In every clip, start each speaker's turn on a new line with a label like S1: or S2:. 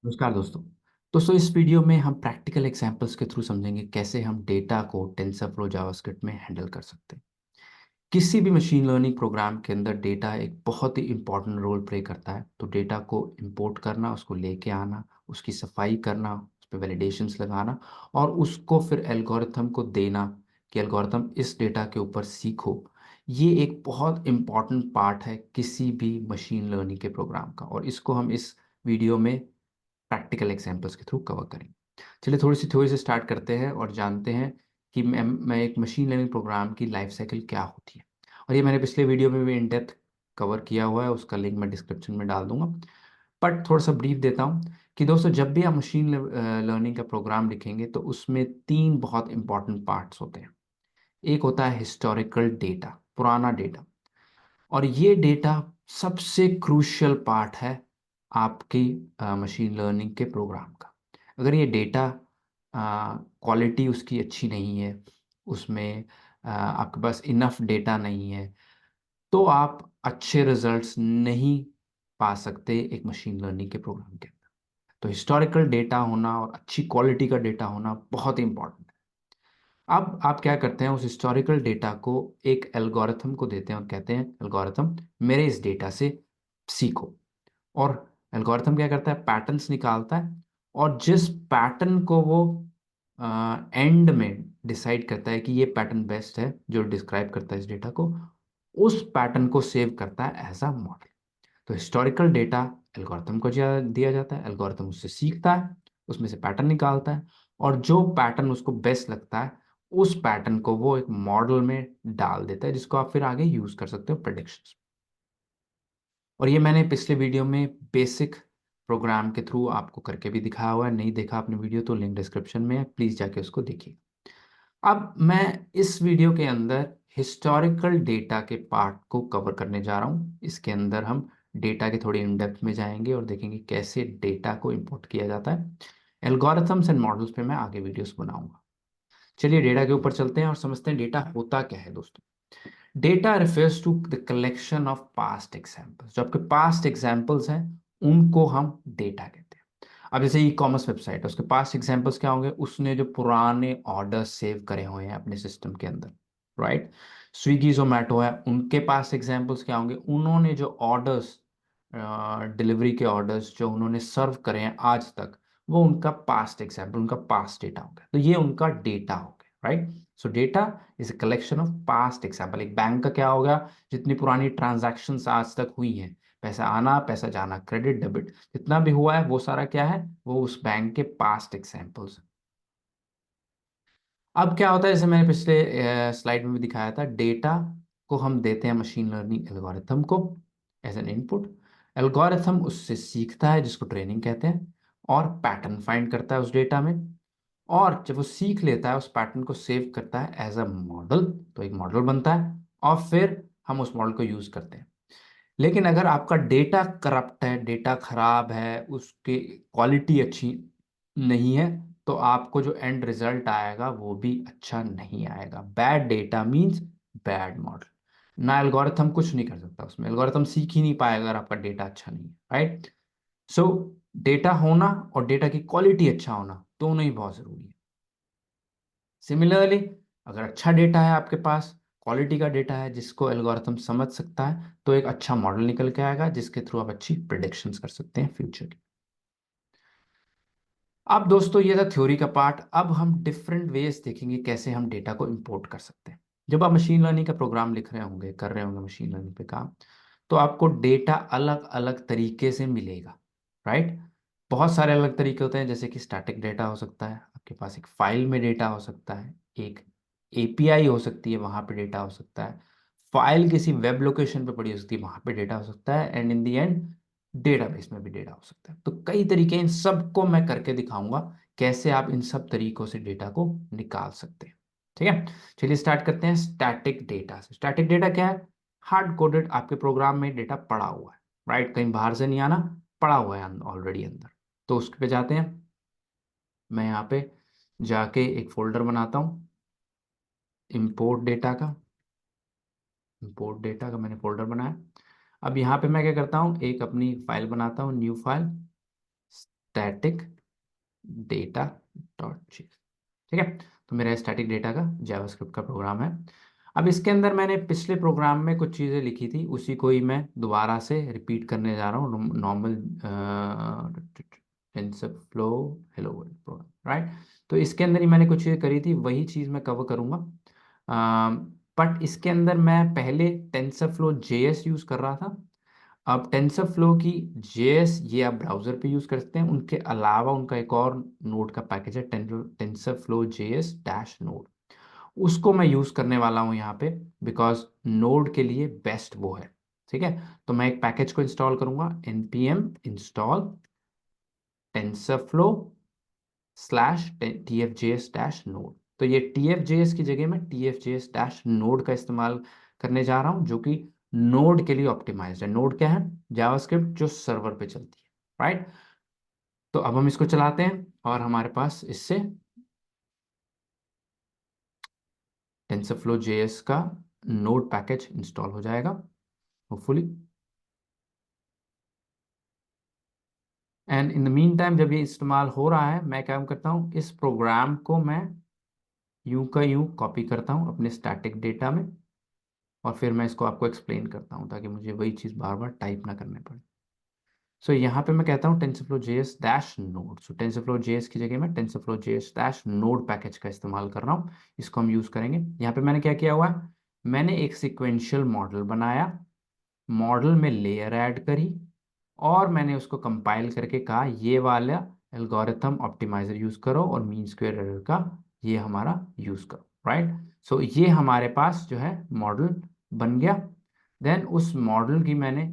S1: नमस्कार दोस्तों इस वीडियो में हम प्रैक्टिकल एग्जांपल्स के थ्रू समझेंगे कैसे हम डेटा को टेंसरफ्लो जावास्क्रिप्ट में हैंडल कर सकते हैं। किसी भी मशीन लर्निंग प्रोग्राम के अंदर डेटा एक बहुत ही इंपॉर्टेंट रोल प्ले करता है। तो डेटा को इंपोर्ट करना, उसको लेके आना, उसकी सफाई करना, उस पर वैलिडेशंस लगाना और उसको फिर एल्गोरिथम को देना कि एल्गोरिथम इस डेटा के ऊपर सीखो। ये एक बहुत इंपॉर्टेंट पार्ट है किसी भी मशीन लर्निंग के प्रोग्राम का, और इसको हम इस वीडियो में प्रैक्टिकल एग्जांपल्स के थ्रू कवर करेंगे। चलिए थोड़ी सी स्टार्ट करते हैं और जानते हैं कि मैं एक मशीन लर्निंग प्रोग्राम की लाइफ साइकिल क्या होती है। और ये मैंने पिछले वीडियो में भी इन डेप्थ कवर किया हुआ है, उसका लिंक मैं डिस्क्रिप्शन में डाल दूंगा। बट थोड़ा सा ब्रीफ देता हूँ कि दोस्तों, जब भी आप मशीन लर्निंग का प्रोग्राम लिखेंगे तो उसमें तीन बहुत इंपॉर्टेंट पार्ट्स होते हैं। एक होता है हिस्टोरिकल डेटा, पुराना डेटा। और ये डेटा सबसे क्रूशियल पार्ट है आपकी मशीन लर्निंग के प्रोग्राम का। अगर ये डेटा क्वालिटी उसकी अच्छी नहीं है, उसमें आपके पास इनफ डेटा नहीं है, तो आप अच्छे रिजल्ट्स नहीं पा सकते एक मशीन लर्निंग के प्रोग्राम के अंदर। तो हिस्टोरिकल डेटा होना और अच्छी क्वालिटी का डेटा होना बहुत इंपॉर्टेंट है। अब आप क्या करते हैं, उस हिस्टोरिकल डेटा को एक एल्गोरिथम को देते हैं और कहते हैं एल्गोरिथम मेरे इस डेटा से सीखो। और एल्गोरिथम क्या करता है, पैटर्न्स निकालता है। और जिस पैटर्न को वो एंड में डिसाइड करता है कि ये पैटर्न बेस्ट है जो डिस्क्राइब करता है इस डेटा को, उस पैटर्न को सेव करता है एज अ मॉडल। तो हिस्टोरिकल डेटा एल्गोरिथम को दिया जाता है, एल्गोरिथम उससे सीखता है, उसमें से पैटर्न निकालता है, और जो पैटर्न उसको बेस्ट लगता है उस पैटर्न को वो एक मॉडल में डाल देता है, जिसको आप फिर आगे यूज कर सकते हो प्रेडिक्शंस। और ये मैंने पिछले वीडियो में बेसिक प्रोग्राम के थ्रू आपको करके भी दिखाया हुआ है। नहीं देखा आपने वीडियो तो लिंक डिस्क्रिप्शन में है, प्लीज़ जाके उसको देखिए। अब मैं इस वीडियो के अंदर हिस्टोरिकल डेटा के पार्ट को कवर करने जा रहा हूँ। इसके अंदर हम डेटा के थोड़ी इन डेप्थ में जाएंगे और देखेंगे कैसे डेटा को इंपोर्ट किया जाता है। एल्गोरिथम्स एंड मॉडल्स पे मैं आगे वीडियोस बनाऊंगा। चलिए डेटा के ऊपर चलते हैं और समझते हैं डेटा होता क्या है दोस्तों। Data refers to the collection of past examples. जो आपके पास्ट एग्जाम्पल्स हैं उनको हम डेटा कहते हैं। अब जैसे ई कॉमर्स वेबसाइट है, उसके पास्ट एग्जाम्पल्स क्या होंगे, उसने जो पुराने ऑर्डर सेव करे हुए हैं अपने सिस्टम के अंदर, राइट। स्विगी जोमेटो है, उनके पास एग्जाम्पल्स क्या होंगे, उन्होंने जो ऑर्डर्स, डिलीवरी के ऑर्डर्स जो उन्होंने सर्व करे हैं आज तक, वो उनका पास्ट एग्जाम्पल, उनका पास्ट डेटा हो गया। तो ये उनका डेटा हो गया, right. So data is a collection of past example. एक बैंक का क्या हो गया, जितनी पुरानी ट्रांजैक्शंस आज तक हुई हैं, पैसा आना पैसा जाना, क्रेडिट डेबिट जितना भी हुआ है वो सारा क्या है, वो उस बैंक के पास्ट एग्जाम्पल्स। अब क्या होता है, जैसे मैंने पिछले स्लाइड में भी दिखाया था, डेटा को हम देते हैं मशीन लर्निंग एल्गोरिथम को एज एन इनपुट। एल्गोरिथम उससे सीखता है, जिसको ट्रेनिंग कहते हैं, और पैटर्न फाइंड करता है उस डेटा में। और जब वो सीख लेता है, उस पैटर्न को सेव करता है एज अ मॉडल, तो एक मॉडल बनता है, और फिर हम उस मॉडल को यूज करते हैं। लेकिन अगर आपका डेटा करप्ट है, डेटा खराब है, उसकी क्वालिटी अच्छी नहीं है, तो आपको जो एंड रिजल्ट आएगा वो भी अच्छा नहीं आएगा। Bad data means bad model. ना एल्गोरिथम कुछ नहीं कर सकता उसमें, एल्गोरिथम सीख ही नहीं पाएगा अगर आपका डेटा अच्छा नहीं है, राइट। सो डेटा होना और डेटा की क्वालिटी अच्छा होना दोनों ही बहुत जरूरी है। सिमिलरली, अगर अच्छा डेटा है आपके पास, क्वालिटी का डेटा है जिसको एल्गोरिथम समझ सकता है, तो एक अच्छा मॉडल निकल के आएगा जिसके थ्रू आप अच्छी प्रिडिक्शंस कर सकते हैं फ्यूचर की। अब दोस्तों, ये था थ्योरी का पार्ट। अब हम डिफरेंट वेज देखेंगे कैसे हम डेटा को इंपोर्ट कर सकते हैं। जब आप मशीन लर्निंग का प्रोग्राम लिख रहे होंगे, कर रहे होंगे मशीन लर्निंग पे काम, तो आपको डेटा अलग अलग तरीके से मिलेगा, राइट। बहुत सारे अलग तरीके होते हैं, जैसे कि स्टैटिक डेटा हो सकता है आपके पास, एक फाइल में डेटा हो सकता है, एक एपीआई हो सकती है वहां पे डेटा हो सकता है, फाइल किसी वेब लोकेशन पे पड़ी हो सकती है वहां पे डेटा हो सकता है, and in the end database में भी डेटा हो सकता है। तो कई तरीके, इन सबको मैं करके दिखाऊंगा कैसे आप इन सब तरीकों से डेटा को निकाल सकते हैं। ठीक है, चलिए स्टार्ट करते हैं स्टैटिक डेटा से। स्टैटिक डेटा क्या है, हार्ड कोडेड आपके प्रोग्राम में डेटा पड़ा हुआ है, राइट, कहीं बाहर से नहीं आना, पड़ा हुआ है ऑलरेडी अंदर। तो उसके पे जाते हैं, मैं यहाँ पे जाके एक फोल्डर बनाता हूँ इंपोर्ट डेटा का। इंपोर्ट डेटा का मैंने फोल्डर बनाया। अब यहाँ पे मैं क्या करता हूँ, एक अपनी फाइल बनाता हूँ, new file, static data dot J, ठीक है। तो मेरा स्टैटिक डेटा का जावास्क्रिप्ट का प्रोग्राम है। अब इसके अंदर मैंने पिछले प्रोग्राम में कुछ चीज़ें लिखी थी, उसी को ही मैं दोबारा से रिपीट करने जा रहा हूँ। Normal TensorFlow hello world program, right. तो इसके अंदर ही मैंने कुछ चीज़ें करी थी, वही चीज़ मैं कवर करूँगा। बट इसके अंदर मैं पहले टेंसरफ्लो जेएस यूज़ कर रहा था। अब टेंसरफ्लो की जेएस ये आप ब्राउज़र पे यूज़ कर सकते हैं। उनके अलावा उनका एक और नोड का पैकेज है, टेंसरफ्लो जेएस डैश नोड। उसको मैं यूज़ करने वाला हूँ यहाँ पे, बिकॉज नोड के लिए बेस्ट वो है, ठीक है। तो मैं एक पैकेज को इंस्टॉल करूँगा, npm install TensorFlow slash tfjs dash node. तो ये tfjs की जगह मैं tfjs डैश नोड का इस्तेमाल करने जा रहा हूँ, जो कि नोड के लिए ऑप्टिमाइज्ड है। नोड क्या है? जावास्क्रिप्ट जो सर्वर पे चलती है, राइट। तो अब हम इसको चलाते हैं और हमारे पास इससे टेंसरफ्लो जेएस का नोड पैकेज इंस्टॉल हो जाएगा hopefully. And in the mean time जब ये इस्तेमाल हो रहा है, मैं क्या करता हूँ, इस प्रोग्राम को मैं यूं का यूं कॉपी करता हूँ अपने स्टैटिक डेटा में, और फिर मैं इसको आपको एक्सप्लेन करता हूँ ताकि मुझे वही चीज़ बार बार टाइप ना करने पड़े। सो यहाँ पे मैं कहता हूँ टेंसरफ्लो जेएस डैश नोड। सो टेंसरफ्लो जेएस की जगह मैं TensorFlow JS dash node package का इस्तेमाल कर रहा हूँ। इसको हम यूज़ करेंगे। यहाँ पे मैंने क्या किया हुआ है, मैंने एक सिक्वेंशियल मॉडल बनाया, मॉडल में लेयर ऐड करी, और मैंने उसको कंपाइल करके कहा ये वाला एल्गोरिथम ऑप्टिमाइजर यूज़ करो और मीन स्क्वेयर एरर का ये हमारा यूज़ करो, राइट। सो ये हमारे पास जो है मॉडल बन गया। देन उस मॉडल की मैंने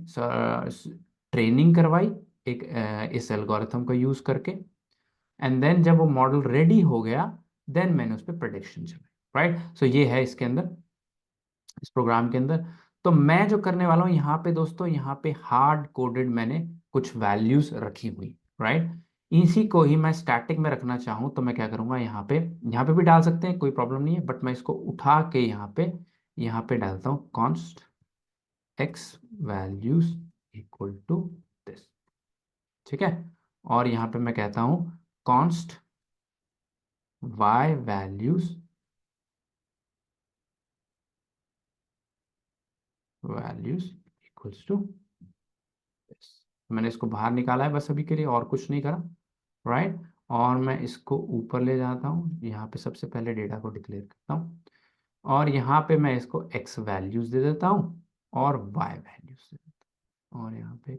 S1: ट्रेनिंग करवाई एक इस एल्गोरिथम का यूज़ करके। एंड देन जब वो मॉडल रेडी हो गया, देन मैंने उस पर प्रेडिक्शन चलाई, राइट। सो ये है इसके अंदर, इस प्रोग्राम के अंदर। तो मैं जो करने वाला हूँ यहाँ पे दोस्तों, यहाँ पे हार्ड कोडेड मैंने कुछ वैल्यूज रखी हुई, राइट। इसी को ही मैं स्टैटिक में रखना चाहूँ तो मैं क्या करूँगा, यहाँ पे भी डाल सकते हैं, कोई प्रॉब्लम नहीं है। बट मैं इसको उठा के यहाँ पे डालता हूँ const x values equal to this, ठीक है। और यहाँ पे मैं कहता हूँ const y values equals to this. मैंने इसको बाहर निकाला है बस अभी के लिए, और कुछ नहीं करा, राइट। और मैं इसको ऊपर ले जाता हूँ, यहाँ पे सबसे पहले डेटा को डिक्लेयर करता हूँ, और यहाँ पे मैं इसको एक्स वैल्यूज दे देता हूँ और वाई वैल्यूज दे देता हूँ, और यहाँ पे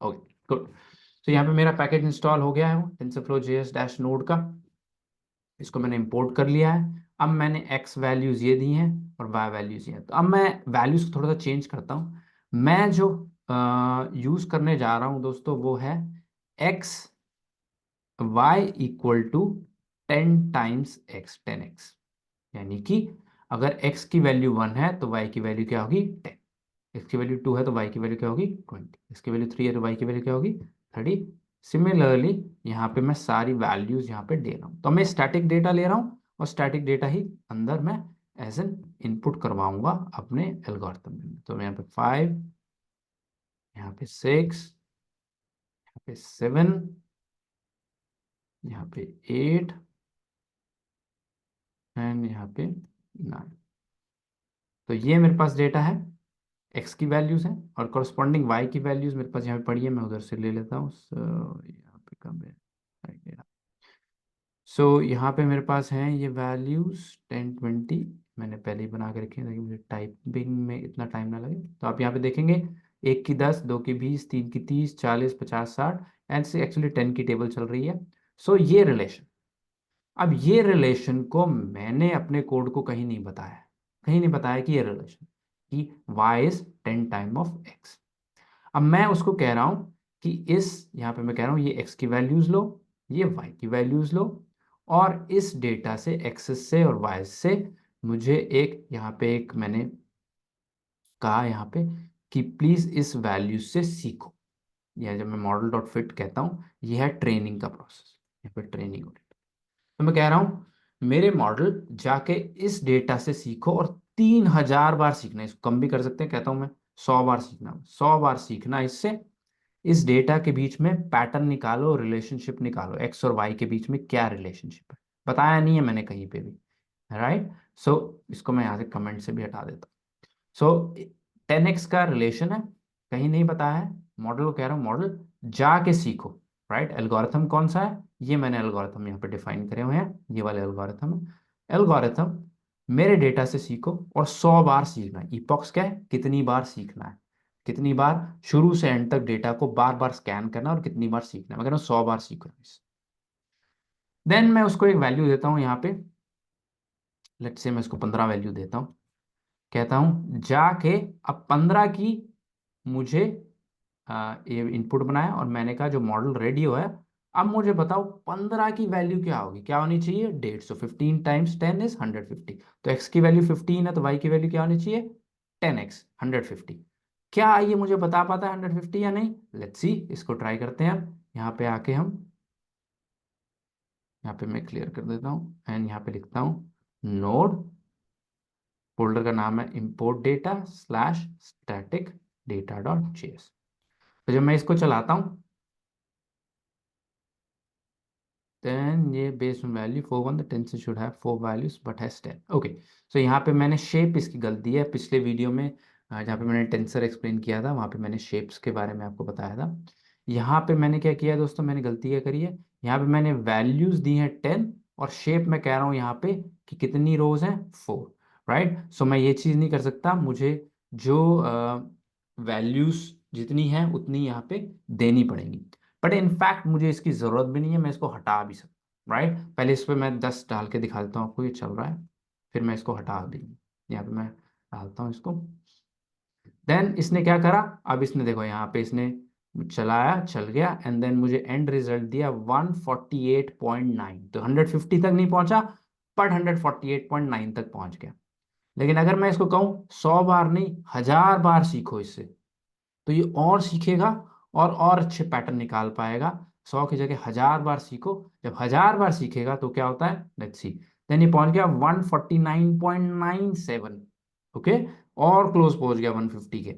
S1: ओके गुड। तो यहाँ पे मेरा पैकेज इंस्टॉल हो गया है टेंसरफ्लो जेएस डैश नोड का। इसको मैंने इंपोर्ट कर लिया है। अब मैंने एक्स वैल्यूज ये दी हैं और वाई वैल्यूज ये हैं। तो अब मैं वैल्यूज को थोड़ा सा चेंज करता हूँ। मैं जो यूज करने जा रहा हूँ दोस्तों, वो है x y equal to 10 times x, 10x। यानी कि अगर x की वैल्यू 1 है तो y की वैल्यू क्या होगी, 10। x की वैल्यू 2 है तो y की वैल्यू क्या होगी, 20। x की वैल्यू 3 है तो y की वैल्यू क्या होगी, 30। सिमिलरली यहाँ पे मैं सारी वैल्यूज यहाँ पे दे रहा हूँ। तो मैं स्टैटिक डेटा ले रहा हूँ और स्टैटिक डेटा ही अंदर मैं एज एन इनपुट करवाऊंगा अपने एल्गोरिथम में। तो मैं यहाँ पे 5, यहाँ पे 6, यहाँ पे 7, यहाँ पे 8 एंड यहाँ पे 9। तो ये मेरे पास डेटा है, एक्स की वैल्यूज हैं, और कॉरस्पॉन्डिंग वाई की वैल्यूज मेरे पास यहाँ पे पड़ी है। मैं उधर से ले लेता हूँ। यहाँ पे कम है, यहाँ पे मेरे पास हैं ये वैल्यूज 10, 20। मैंने पहले ही बना के रखे हैं ताकि मुझे टाइपिंग में इतना टाइम ना लगे। तो आप यहाँ पे देखेंगे, एक की 10, दो की 20, तीन की 30, 40, 50, 60 एंड से एक्चुअली 10 की टेबल चल रही है। ये रिलेशन, अब ये रिलेशन को मैंने अपने कोड को कहीं नहीं बताया, कहीं नहीं बताया कि ये रिलेशन कि y is 10 time of x। अब मैं उसको कह रहा हूं कि इस यहाँ पे मैं कह रहा हूं ये x की वैल्यूज लो, ये y की वैल्यूज लो, और इस डेटा से x से और y से मुझे एक यहाँ पे एक मैंने कहा यहाँ पे कि प्लीज इस वैल्यूज से सीखो। यह जब मैं मॉडल डॉट फिट कहता हूँ, यह है ट्रेनिंग का प्रोसेस। यहाँ पे ट्रेनिंग, तो मैं कह रहा हूं मेरे मॉडल जाके इस डेटा से सीखो, और 3000 बार सीखना है। इसको कम भी कर सकते हैं, कहता हूं मैं 100 बार सीखना, 100 बार सीखना इससे। इस डेटा के बीच में पैटर्न निकालो, रिलेशनशिप निकालो, एक्स और वाई के बीच में क्या रिलेशनशिप है। बताया नहीं है मैंने कहीं पे भी, राइट। सो इसको मैं यहाँ से कमेंट से भी हटा देता हूँ। सो 10x का रिलेशन है, कहीं नहीं बताया है। मॉडल को कह रहा हूँ मॉडल जाके सीखो, राइट। एल्गोरिथम कौन सा है, ये मैंने एल्गोरिथम यहाँ पे डिफाइन करे हुए हैं, ये वाले एल्गोरिथम है। एल्गोरिथम मेरे डेटा से सीखो और 100 बार सीखना है। इपॉक्स क्या है, कितनी बार सीखना है, कितनी बार शुरू से एंड तक डेटा को बार बार स्कैन करना है और कितनी बार सीखना है। मैं कह रहा हूँ 100 बार सीखो। देन मैं उसको एक वैल्यू देता हूँ यहाँ पे, लेट्स से मैं इसको 15 वैल्यू देता हूँ। कहता हूँ जाके अब 15 की मुझे ये इनपुट बनाया और मैंने कहा जो मॉडल रेडी हुआ है, अब मुझे बताओ 15 की वैल्यू क्या होगी, क्या होनी चाहिए 150। 15 टाइम्स 10 इज 150। तो x की वैल्यू 15 है तो y की वैल्यू क्या होनी चाहिए 10x 150। क्या ये मुझे बता पाता है 150 या नहीं, लेट्स सी, इसको ट्राई करते हैं। हम यहाँ पे आके हम यहाँ पे मैं क्लियर कर देता हूँ एंड यहाँ पे लिखता हूँ नोड, फोल्डर का नाम है import data slash static data dot JS. तो जब मैं इसको चलाता हूँ, then ये based on value 4 1 the tensor should have 4 values but has 10। Okay, सो यहाँ पे मैंने शेप इसकी गलती है। पिछले वीडियो में जहाँ पे मैंने टेंसर एक्सप्लेन किया था वहाँ पे मैंने शेप्स के बारे में आपको बताया था। यहाँ पे मैंने क्या किया है दोस्तों, मैंने गलती क्या करी है, यहाँ पे मैंने वैल्यूज दी हैं 10 और शेप मैं कह रहा हूँ यहाँ पे कि कितनी रोज हैं 4, राइट। सो मैं ये चीज़ नहीं कर सकता, मुझे जो वैल्यूज जितनी हैं उतनी यहाँ पे देनी पड़ेंगी। बट इनफैक्ट मुझे इसकी ज़रूरत भी नहीं है, मैं इसको हटा भी सकता हूँ, राइट। पहले इस पर मैं 10 डाल के दिखा देता हूँ आपको, ये चल रहा है, फिर मैं इसको हटा दी, यहाँ पे मैं डालता हूँ इसको। देन इसने क्या करा, अब इसने देखो यहाँ पे इसने चलाया, चल गया एंड देन मुझे एंड रिजल्ट दिया 148.9। तो 150 तक नहीं पहुंचा बट 148.9 तक पहुंच गया। लेकिन अगर मैं इसको कहूँ 100 बार नहीं 1000 बार सीखो इससे, तो ये और सीखेगा और अच्छे पैटर्न निकाल पाएगा। 100 की जगह 1000 बार सीखो, जब 1000 बार सीखेगा तो क्या होता है, लेट्स सी, देन ये पहुंच गया 149.97। ओके, और क्लोज पहुंच गया 150 के,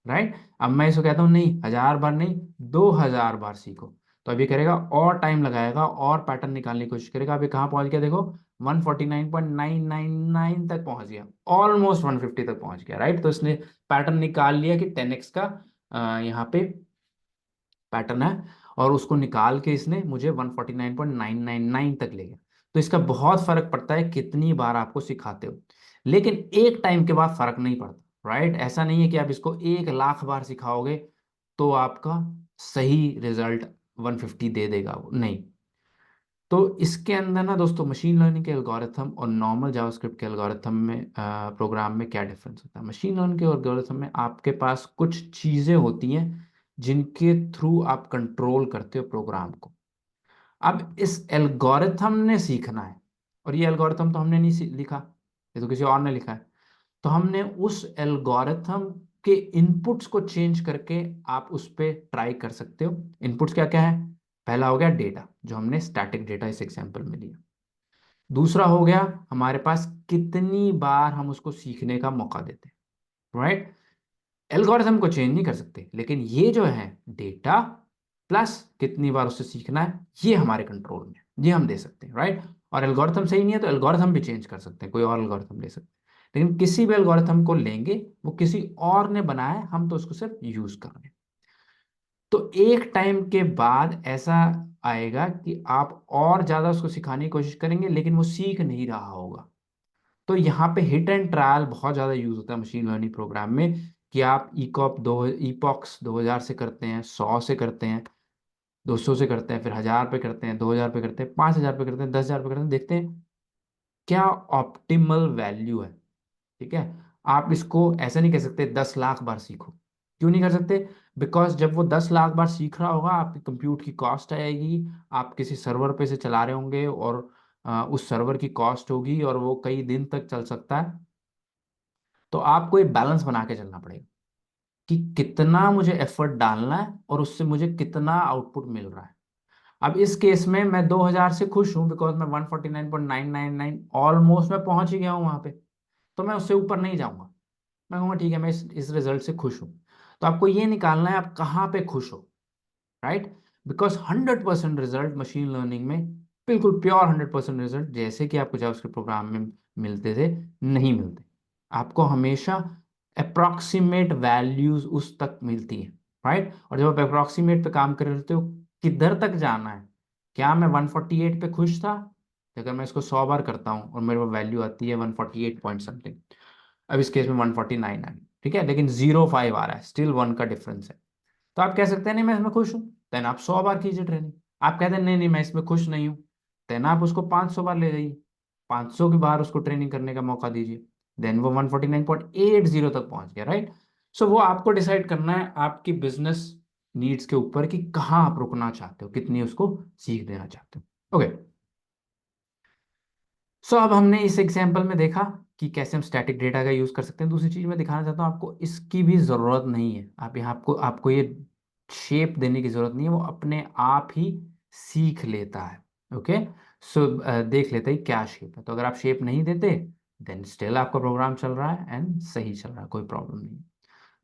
S1: राइट। अब मैं इसको कहता हूँ नहीं 1000 बार नहीं 2000 बार सीखो, तो अभी करेगा और टाइम लगाएगा और पैटर्न निकालने की कोशिश करेगा। अभी कहाँ पहुंच गया देखो 149.999 तक पहुंच गया, ऑलमोस्ट 150 तक पहुंच गया, राइट। तो इसने पैटर्न निकाल लिया कि 10x का यहाँ पे पैटर्न है और उसको निकाल के इसने मुझे 149.999 तक ले गया। तो इसका बहुत फर्क पड़ता है कितनी बार आपको सिखाते हो, लेकिन एक टाइम के बाद फर्क नहीं पड़ता, राइट। ऐसा नहीं है कि आप इसको 1 लाख बार सिखाओगे तो आपका सही रिजल्ट 150 दे देगा, वो नहीं। तो इसके अंदर ना दोस्तों मशीन लर्निंग के एल्गोरिथम और नॉर्मल जावास्क्रिप्ट के एल्गोरिथम में प्रोग्राम में क्या डिफरेंस होता है। मशीन लर्निंग के एल्गोरिथम में आपके पास कुछ चीज़ें होती हैं जिनके थ्रू आप कंट्रोल करते हो प्रोग्राम को। अब इस एल्गोरिथम ने सीखना है, और ये एल्गोरिथम तो हमने नहीं लिखा, ये तो किसी और ने लिखा है। तो हमने उस एल्गोरिथम के इनपुट्स को चेंज करके आप उस पर ट्राई कर सकते हो। इनपुट्स क्या क्या है, पहला हो गया डेटा, जो हमने स्टैटिक डेटा इस एग्जांपल में लिया। दूसरा हो गया हमारे पास कितनी बार हम उसको सीखने का मौका देते हैं, राइट। एल्गोरिथम को चेंज नहीं कर सकते, लेकिन ये जो है डेटा प्लस कितनी बार उससे सीखना है ये हमारे कंट्रोल में है, ये हम दे सकते हैं, राइट। और एल्गोरिथम सही नहीं है तो एल्गोरिथम भी चेंज कर सकते हैं, कोई और एल्गोरिथम ले सकते हैं। लेकिन किसी भी एल्गोरिथम को लेंगे वो किसी और ने बनाया है, हम तो उसको सिर्फ यूज कर रहे हैं। तो एक टाइम के बाद ऐसा आएगा कि आप और ज्यादा उसको सिखाने की कोशिश करेंगे लेकिन वो सीख नहीं रहा होगा। तो यहाँ पे हिट एंड ट्रायल बहुत ज़्यादा यूज होता है मशीन लर्निंग प्रोग्राम में, कि आप ईपॉक्स 2000 से करते हैं, 100 से करते हैं, 200 से करते हैं, फिर 1000 पे करते हैं, 2000 पे करते हैं, 5000 पे करते हैं, 10,000 पे करते हैं, देखते हैं क्या ऑप्टिमल वैल्यू है। ठीक है, आप इसको ऐसा नहीं कह सकते 10 लाख बार सीखो। क्यों नहीं कर सकते, बिकॉज जब वो 10 लाख बार सीख रहा होगा आपकी कंप्यूट की कॉस्ट आएगी, आप किसी सर्वर पे से चला रहे होंगे और उस सर्वर की कॉस्ट होगी और वो कई दिन तक चल सकता है। तो आपको एक बैलेंस बना के चलना पड़ेगा कि कितना मुझे एफर्ट डालना है और उससे मुझे कितना आउटपुट मिल रहा है। अब इस केस में मैं 2000 से खुश हूं बिकॉज मैं 149.999 ऑलमोस्ट मैं पहुंच ही गया हूं वहां पे। तो मैं उससे ऊपर नहीं जाऊंगा, मैं कहूँगा ठीक है मैं इस रिजल्ट से खुश हूँ। तो आपको ये निकालना है आप कहाँ पे खुश हो। Right? Because 100% result machine learning में, बिल्कुल प्योर 100% रिजल्ट जैसे कि आपको जावास्क्रिप्ट प्रोग्राम में मिलते थे, नहीं मिलते। आपको हमेशा अप्रॉक्सीमेट वैल्यूज उस तक मिलती है, राइट? और जब आप अप्रॉक्सीमेट पे काम कर रहे होते हो, किधर तक जाना है, क्या मैं 148 पे खुश था? तो अगर मैं इसको 100 बार करता हूँ और मेरे को वैल्यू आती है 148 पॉइंट समथिंग, अब इस केस में 149 आ गई, ठीक है, लेकिन 0.5 आ रहा है, स्टिल 1 का डिफरेंस है। तो आप कह सकते हैं नहीं मैं इसमें खुश हूँ, देन आप 100 बार कीजिए ट्रेनिंग। आप कहते हैं नहीं नहीं मैं इसमें खुश नहीं हूँ, देन आप उसको 500 बार ले जाइए, 500 की बार उसको ट्रेनिंग करने का मौका दीजिए, देन वो 149.80 तक पहुंच गया, राइट? सो वो आपको डिसाइड करना है आपकी बिजनेस नीड्स के ऊपर कि कहाँ आप रुकना चाहते हो, कितनी उसको सीख देना चाहते हो। ओके, सो अब हमने इस एग्जाम्पल में देखा कि कैसे हम स्टैटिक डेटा का यूज कर सकते हैं। दूसरी चीज मैं दिखाना चाहता हूँ आपको, इसकी भी जरूरत नहीं है, आप यहाँ आपको आपको ये शेप देने की जरूरत नहीं है, वो अपने आप ही सीख लेता है। ओके, सो देख लेते हैं क्या शेप है। तो अगर आप शेप नहीं देते, देन स्टिल आपका प्रोग्राम चल रहा है एंड सही चल रहा है, कोई प्रॉब्लम नहीं।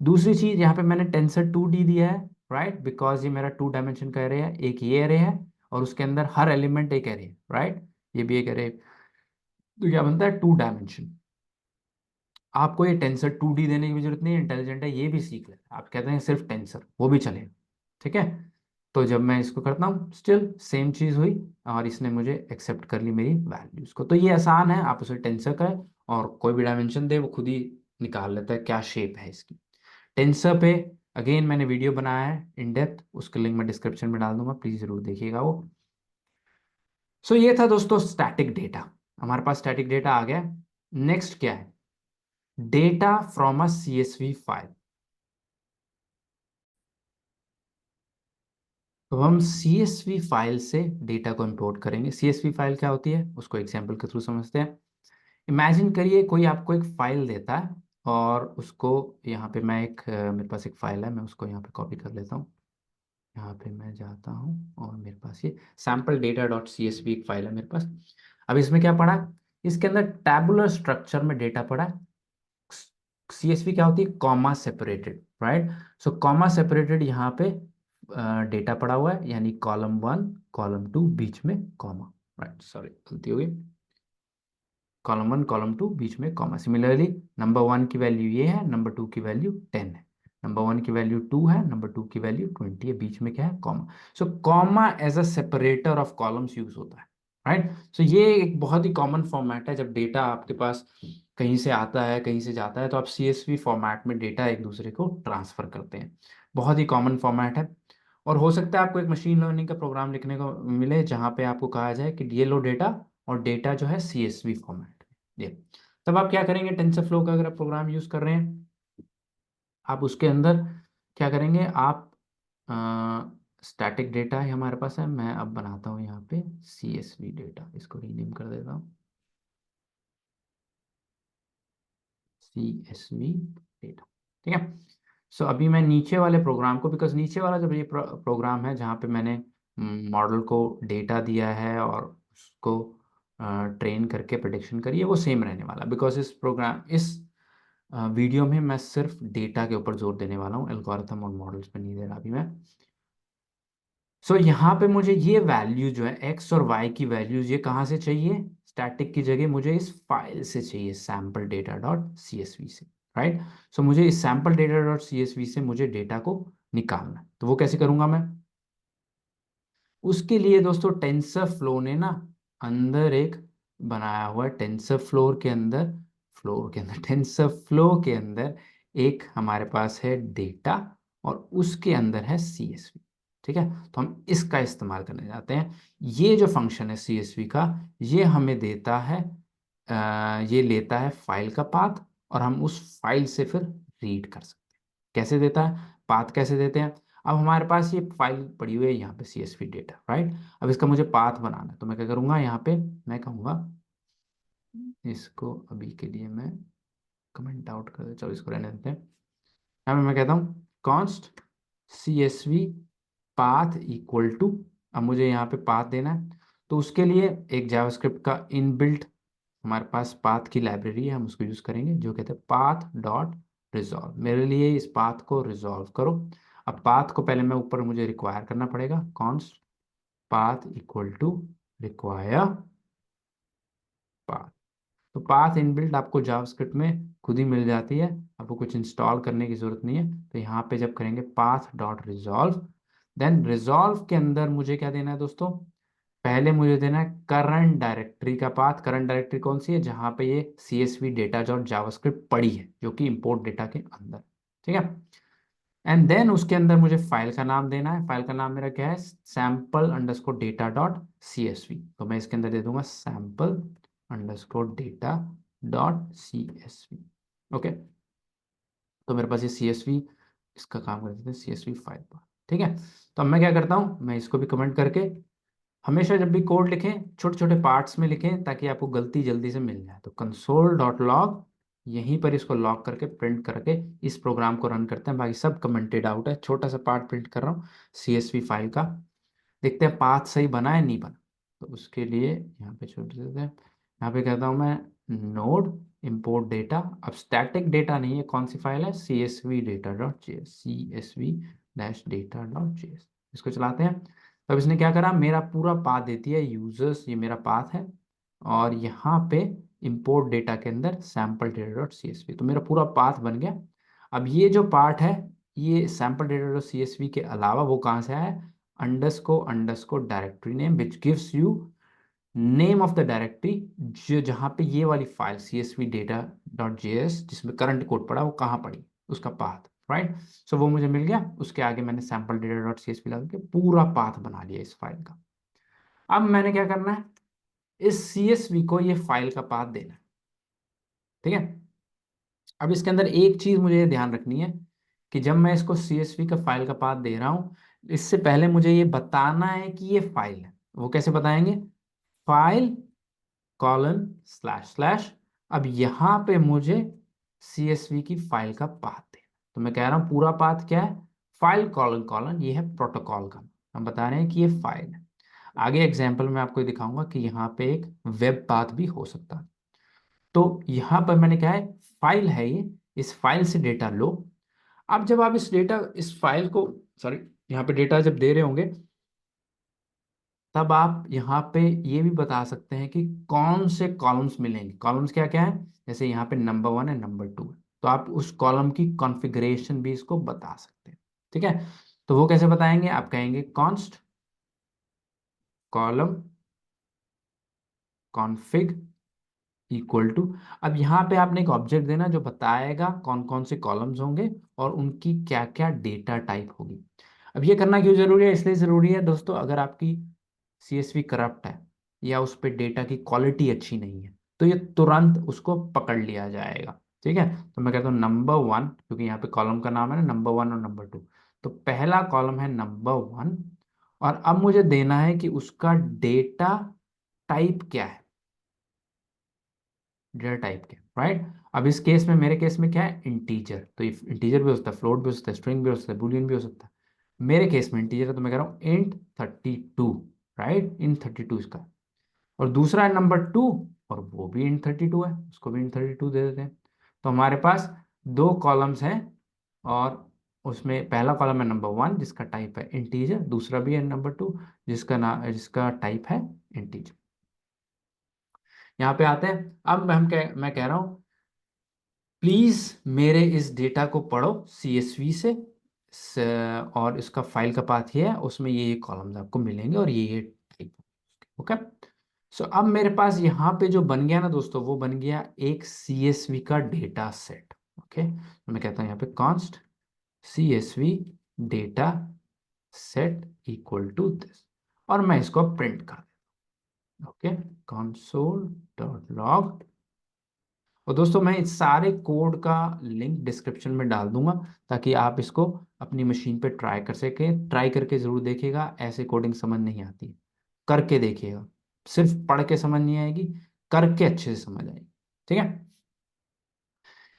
S1: दूसरी चीज, यहाँ पे मैंने टेंसर 2D दिया है, राइट? बिकॉज ये मेरा 2 डायमेंशन का एरे है, एक ये एरे है और उसके अंदर हर एलिमेंट एक एरे है, राइट? ये भी एक एरे। तो क्या बनता है 2 डायमेंशन। आपको ये टेंसर 2D देने की भी जरूरत नहीं है, इंटेलिजेंट है ये भी सीख लेता है। आप कहते हैं सिर्फ टेंसर, वो भी चलेगा, ठीक है? तो जब मैं इसको करता हूँ, स्टिल सेम चीज हुई और इसने मुझे एक्सेप्ट कर ली मेरी वैल्यूज को। तो ये आसान है, आप उसे टेंसर का और कोई भी डायमेंशन दे वो खुद ही निकाल लेता है क्या शेप है इसकी। टेंसर पे अगेन मैंने वीडियो बनाया है इन डेप्थ, उसका लिंक मैं डिस्क्रिप्शन में डाल दूंगा, प्लीज जरूर देखिएगा वो। सो ये था दोस्तों स्टैटिक डेटा। हमारे पास स्टैटिक डेटा आ गया। नेक्स्ट क्या है? Data from a CSV file. तो हम CSV फाइल से डेटा को इंपोर्ट करेंगे। CSV फाइल क्या होती है उसको एग्जांपल के थ्रू समझते हैं। इमेजिन करिए कोई आपको एक फाइल देता है और उसको यहाँ पे मैं मेरे पास एक फाइल है, मैं उसको यहाँ पे कॉपी कर लेता हूँ। यहाँ पे मैं जाता हूँ और मेरे पास ये सैम्पल डेटा डॉट CSV एक फाइल है मेरे पास। अब इसमें क्या पड़ा है? इसके अंदर टैबुलर स्ट्रक्चर में डेटा पड़ा है। CSV क्या होती है? Comma separated, right? सो कॉमा सेपरेटेड यहाँ पे डेटा पड़ा हुआ है, यानी कॉलम 1 कॉलम 2 बीच में कॉमा, राइट? सॉरी गलती हो गई, कॉलम 1 कॉलम 2 बीच में कॉमा। सिमिलरली नंबर 1 की वैल्यू ये है, नंबर 2 की वैल्यू 10 है, नंबर 1 की वैल्यू 2 है, नंबर 2 की वैल्यू 20 है, बीच में क्या है? Comma. So comma as a separator of columns use होता है, राइट? सो ये एक बहुत ही कॉमन फॉर्मेट है। जब डेटा आपके पास कहीं से आता है कहीं से जाता है तो आप CSV फॉर्मेट में डेटा एक दूसरे को ट्रांसफर करते हैं। बहुत ही कॉमन फॉर्मेट है। और हो सकता है आपको एक मशीन लर्निंग का प्रोग्राम लिखने को मिले जहां पे आपको कहा जाए कि ये लो डेटा, और डेटा जो है CSV फॉर्मेट में ये। तब आप क्या करेंगे? टेंसर फ्लो का अगर आप प्रोग्राम यूज कर रहे हैं, आप उसके अंदर क्या करेंगे? आप स्टैटिक डेटा है हमारे पास है, मैं अब बनाता हूँ यहाँ पे CSV डेटा, इसको रीनेम कर देता हूँ CSV डेटा, ठीक है? सो अभी मैं नीचे वाले प्रोग्राम को, बिकॉज नीचे वाला जब ये प्रोग्राम है जहाँ पे मैंने मॉडल को डेटा दिया है और उसको ट्रेन करके प्रिडिक्शन करी है, वो सेम रहने वाला। बिकॉज इस वीडियो में मैं सिर्फ डेटा के ऊपर जोर देने वाला हूँ, एल्गोरिथम और मॉडल्स पे नहीं दे रहा अभी मैं। सो यहाँ पे मुझे ये वैल्यू जो है एक्स और वाई की वैल्यूज, ये कहाँ से चाहिए? स्टैटिक की जगह मुझे इस फाइल से चाहिए, सैम्पल डेटा डॉट CSV से, राइट? सो मुझे इस सैम्पल डेटा डॉट CSV से मुझे डेटा को निकालना है। तो वो कैसे करूंगा मैं? उसके लिए दोस्तों टेंसर फ्लो ने ना अंदर एक बनाया हुआ है, टेंसर फ्लोर के अंदर टेंसर फ्लो के अंदर एक हमारे पास है डेटा और उसके अंदर है CSV, ठीक है? तो हम इसका इस्तेमाल करने जाते हैं। ये जो फंक्शन है CSV का, ये हमें देता है ये लेता है फाइल का पाथ और हम उस फाइल से फिर रीड कर सकते हैं। कैसे देता है? पाथ कैसे देते हैं? अब हमारे पास ये फाइल पड़ी हुई है यहाँ पे CSV डेटा, राइट? अब इसका मुझे पाथ बनाना है, तो मैं क्या करूँगा? यहाँ पे मैं कहूँगा इसको अभी के लिए मैं कमेंट आउट कर दे, चलो इसको रहने देते हैं। यहाँ पे मैं कहता हूँ const CSV path equal to, अब मुझे यहाँ पे पाथ देना है, तो उसके लिए एक जावास्क्रिप्ट का इनबिल्ट हमारे पास पाथ की लाइब्रेरी है, हम उसको यूज करेंगे, जो कहते हैं पाथ डॉट रिजॉल्व। मेरे लिए इस पाथ को रिजॉल्व करो। अब पाथ को पहले मैं ऊपर मुझे रिक्वायर करना पड़ेगा, const path equal to require path. तो पाथ इनबिल्ट आपको जावास्क्रिप्ट में खुद ही मिल जाती है, आपको कुछ इंस्टॉल करने की जरूरत नहीं है। तो यहाँ पे जब करेंगे path dot resolve, then resolve के अंदर मुझे क्या देना है दोस्तों, पहले मुझे देना है करंट डायरेक्टरी का पाथ। करंट डायरेक्टरी कौन सी है, जहां पे ये CSV डेटा डॉट जावास्क्रिप्ट पड़ी है, जो कि इंपोर्ट डेटा के अंदर, ठीक है। एंड देन उसके अंदर मुझे फाइल का नाम देना है। फाइल का नाम मेरा क्या है, sample underscore data dot CSV। तो मैं इसके अंदर दे दूंगा sample underscore data dot CSV। Okay, तो मेरे पास ये CSV इसका काम कर देते हैं, CSV फाइल पर, ठीक है। तो अब मैं क्या करता हूँ, मैं इसको भी कमेंट करके, हमेशा जब भी कोड लिखें छोटे छोटे पार्ट्स में लिखें ताकि आपको गलती जल्दी से मिल जाए। तो कंसोल डॉट लॉग, यहीं पर इसको लॉग करके प्रिंट करके इस प्रोग्राम को रन करते हैं। बाकी सब कमेंटेड आउट है, छोटा सा पार्ट प्रिंट कर रहा हूँ CSV फाइल का। देखते हैं पाथ सही बना है नहीं बना। तो उसके लिए यहाँ पे छोटे से यहाँ पे कहता हूँ मैं नोड इम्पोर्ट डेटा। अब स्टैटिक डेटा नहीं है, कौन सी फाइल है, CSV data dot JS, CSV dash data dot JS. इसको चलाते हैं। तब इसने क्या करा, मेरा पूरा पाथ देती है यूजर्स, ये मेरा पाथ है, और यहाँ पे इंपोर्ट डेटा के अंदर सैम्पल डेटा डॉट CSV। तो मेरा पूरा पाथ बन गया। अब ये जो पार्ट है, ये सैम्पल डेटा डॉट CSV के अलावा वो कहाँ से आया है, underscore directory name which gives you name of the directory, जो जहाँ पे ये वाली file CSV data dot JS जिसमें करंट कोड पड़ा वो कहाँ पड़ी, उसका पाथ, राइट। सो वो मुझे मिल गया। उसके आगे मैंने सैम्पल डेटा डॉट CSV लगा के पूरा पाथ बना लिया इस फाइल का। अब मैंने क्या करना है, इस CSV को ये फाइल का पाथ देना है, ठीक है। अब इसके अंदर एक चीज मुझे ध्यान रखनी है कि जब मैं इसको CSV का फाइल का पाथ दे रहा हूं, इससे पहले मुझे ये बताना है कि ये फाइल है। वो कैसे बताएंगे, फाइल कॉलन स्लैश स्लैश। अब यहाँ पे मुझे CSV की फाइल का पाथ दे, तो मैं कह रहा हूँ पूरा पाथ क्या है, फाइल कॉलन कॉलन, ये है प्रोटोकॉल का। हम बता रहे हैं कि ये फाइल है। आगे एग्जाम्पल में आपको दिखाऊंगा कि यहाँ पे एक वेब पाथ भी हो सकता है। तो यहाँ पर मैंने क्या है, फाइल है ये, इस फाइल से डेटा लो। अब जब आप इस फाइल को, सॉरी, यहाँ पे डेटा जब दे रहे होंगे, तब आप यहाँ पे ये भी बता सकते हैं कि कौन से कॉलम्स मिलेंगे। कॉलम्स क्या क्या है, जैसे यहाँ पे नंबर 1 है, नंबर 2 है, तो आप उस कॉलम की कॉन्फ़िगरेशन भी इसको बता सकते हैं, ठीक है। तो वो कैसे बताएंगे, आप कहेंगे const column config equal to, अब यहाँ पे आपने एक ऑब्जेक्ट देना जो बताएगा कौन कौन से कॉलम्स होंगे और उनकी क्या क्या डेटा टाइप होगी। अब ये करना क्यों जरूरी है, इसलिए जरूरी है दोस्तों, अगर आपकी CSV करप्ट है या उस पर डेटा की क्वालिटी अच्छी नहीं है, तो ये तुरंत उसको पकड़ लिया जाएगा, ठीक है। तो मैं कहता हूँ नंबर 1, क्योंकि यहाँ पे कॉलम का नाम है ना नंबर 1 और नंबर 2, तो पहला कॉलम है नंबर 1, और अब मुझे देना है कि उसका डेटा टाइप क्या है, डेटा टाइप के, राइट। अब इस केस में, मेरे केस में क्या है, इंटीजर। तो इंटीजर भी हो सकता है, फ्लोट भी हो सकता है, स्ट्रिंग भी हो सकता है, बूलियन भी हो सकता है। मेरे केस में इंटीजर है, तो मैं कह रहा हूँ इंट 32, राइट, इंट 32 इसका। और दूसरा है नंबर 2, और वो भी इंट 32 है, उसको भी इंट 32 दे देते हैं। तो हमारे पास दो कॉलम्स हैं, और उसमें पहला कॉलम है नंबर 1 जिसका टाइप है इंटीजर, दूसरा भी है नंबर 2 जिसका टाइप है इंटीजर। यहाँ पे आते हैं। अब मैं कह रहा हूँ प्लीज मेरे इस डेटा को पढ़ो CSV से, और इसका फाइल का पाथ ये है, उसमें ये कॉलम्स आपको मिलेंगे और ये टाइप, ओके। सो अब मेरे पास यहाँ पे जो बन गया ना दोस्तों, वो बन गया एक CSV का डेटा सेट, ओके। तो मैं कहता हूँ यहाँ पे const CSV data set equal to this, और मैं इसको प्रिंट कर देता हूँ, ओके, कंसोल डॉट लॉग। और दोस्तों मैं इस सारे कोड का लिंक डिस्क्रिप्शन में डाल दूंगा, ताकि आप इसको अपनी मशीन पे ट्राई कर सकें। ट्राई करके ज़रूर देखिएगा, ऐसे कोडिंग समझ नहीं आती, करके देखिएगा। सिर्फ पढ़ के समझ नहीं आएगी, करके अच्छे से समझ आएगी, ठीक है।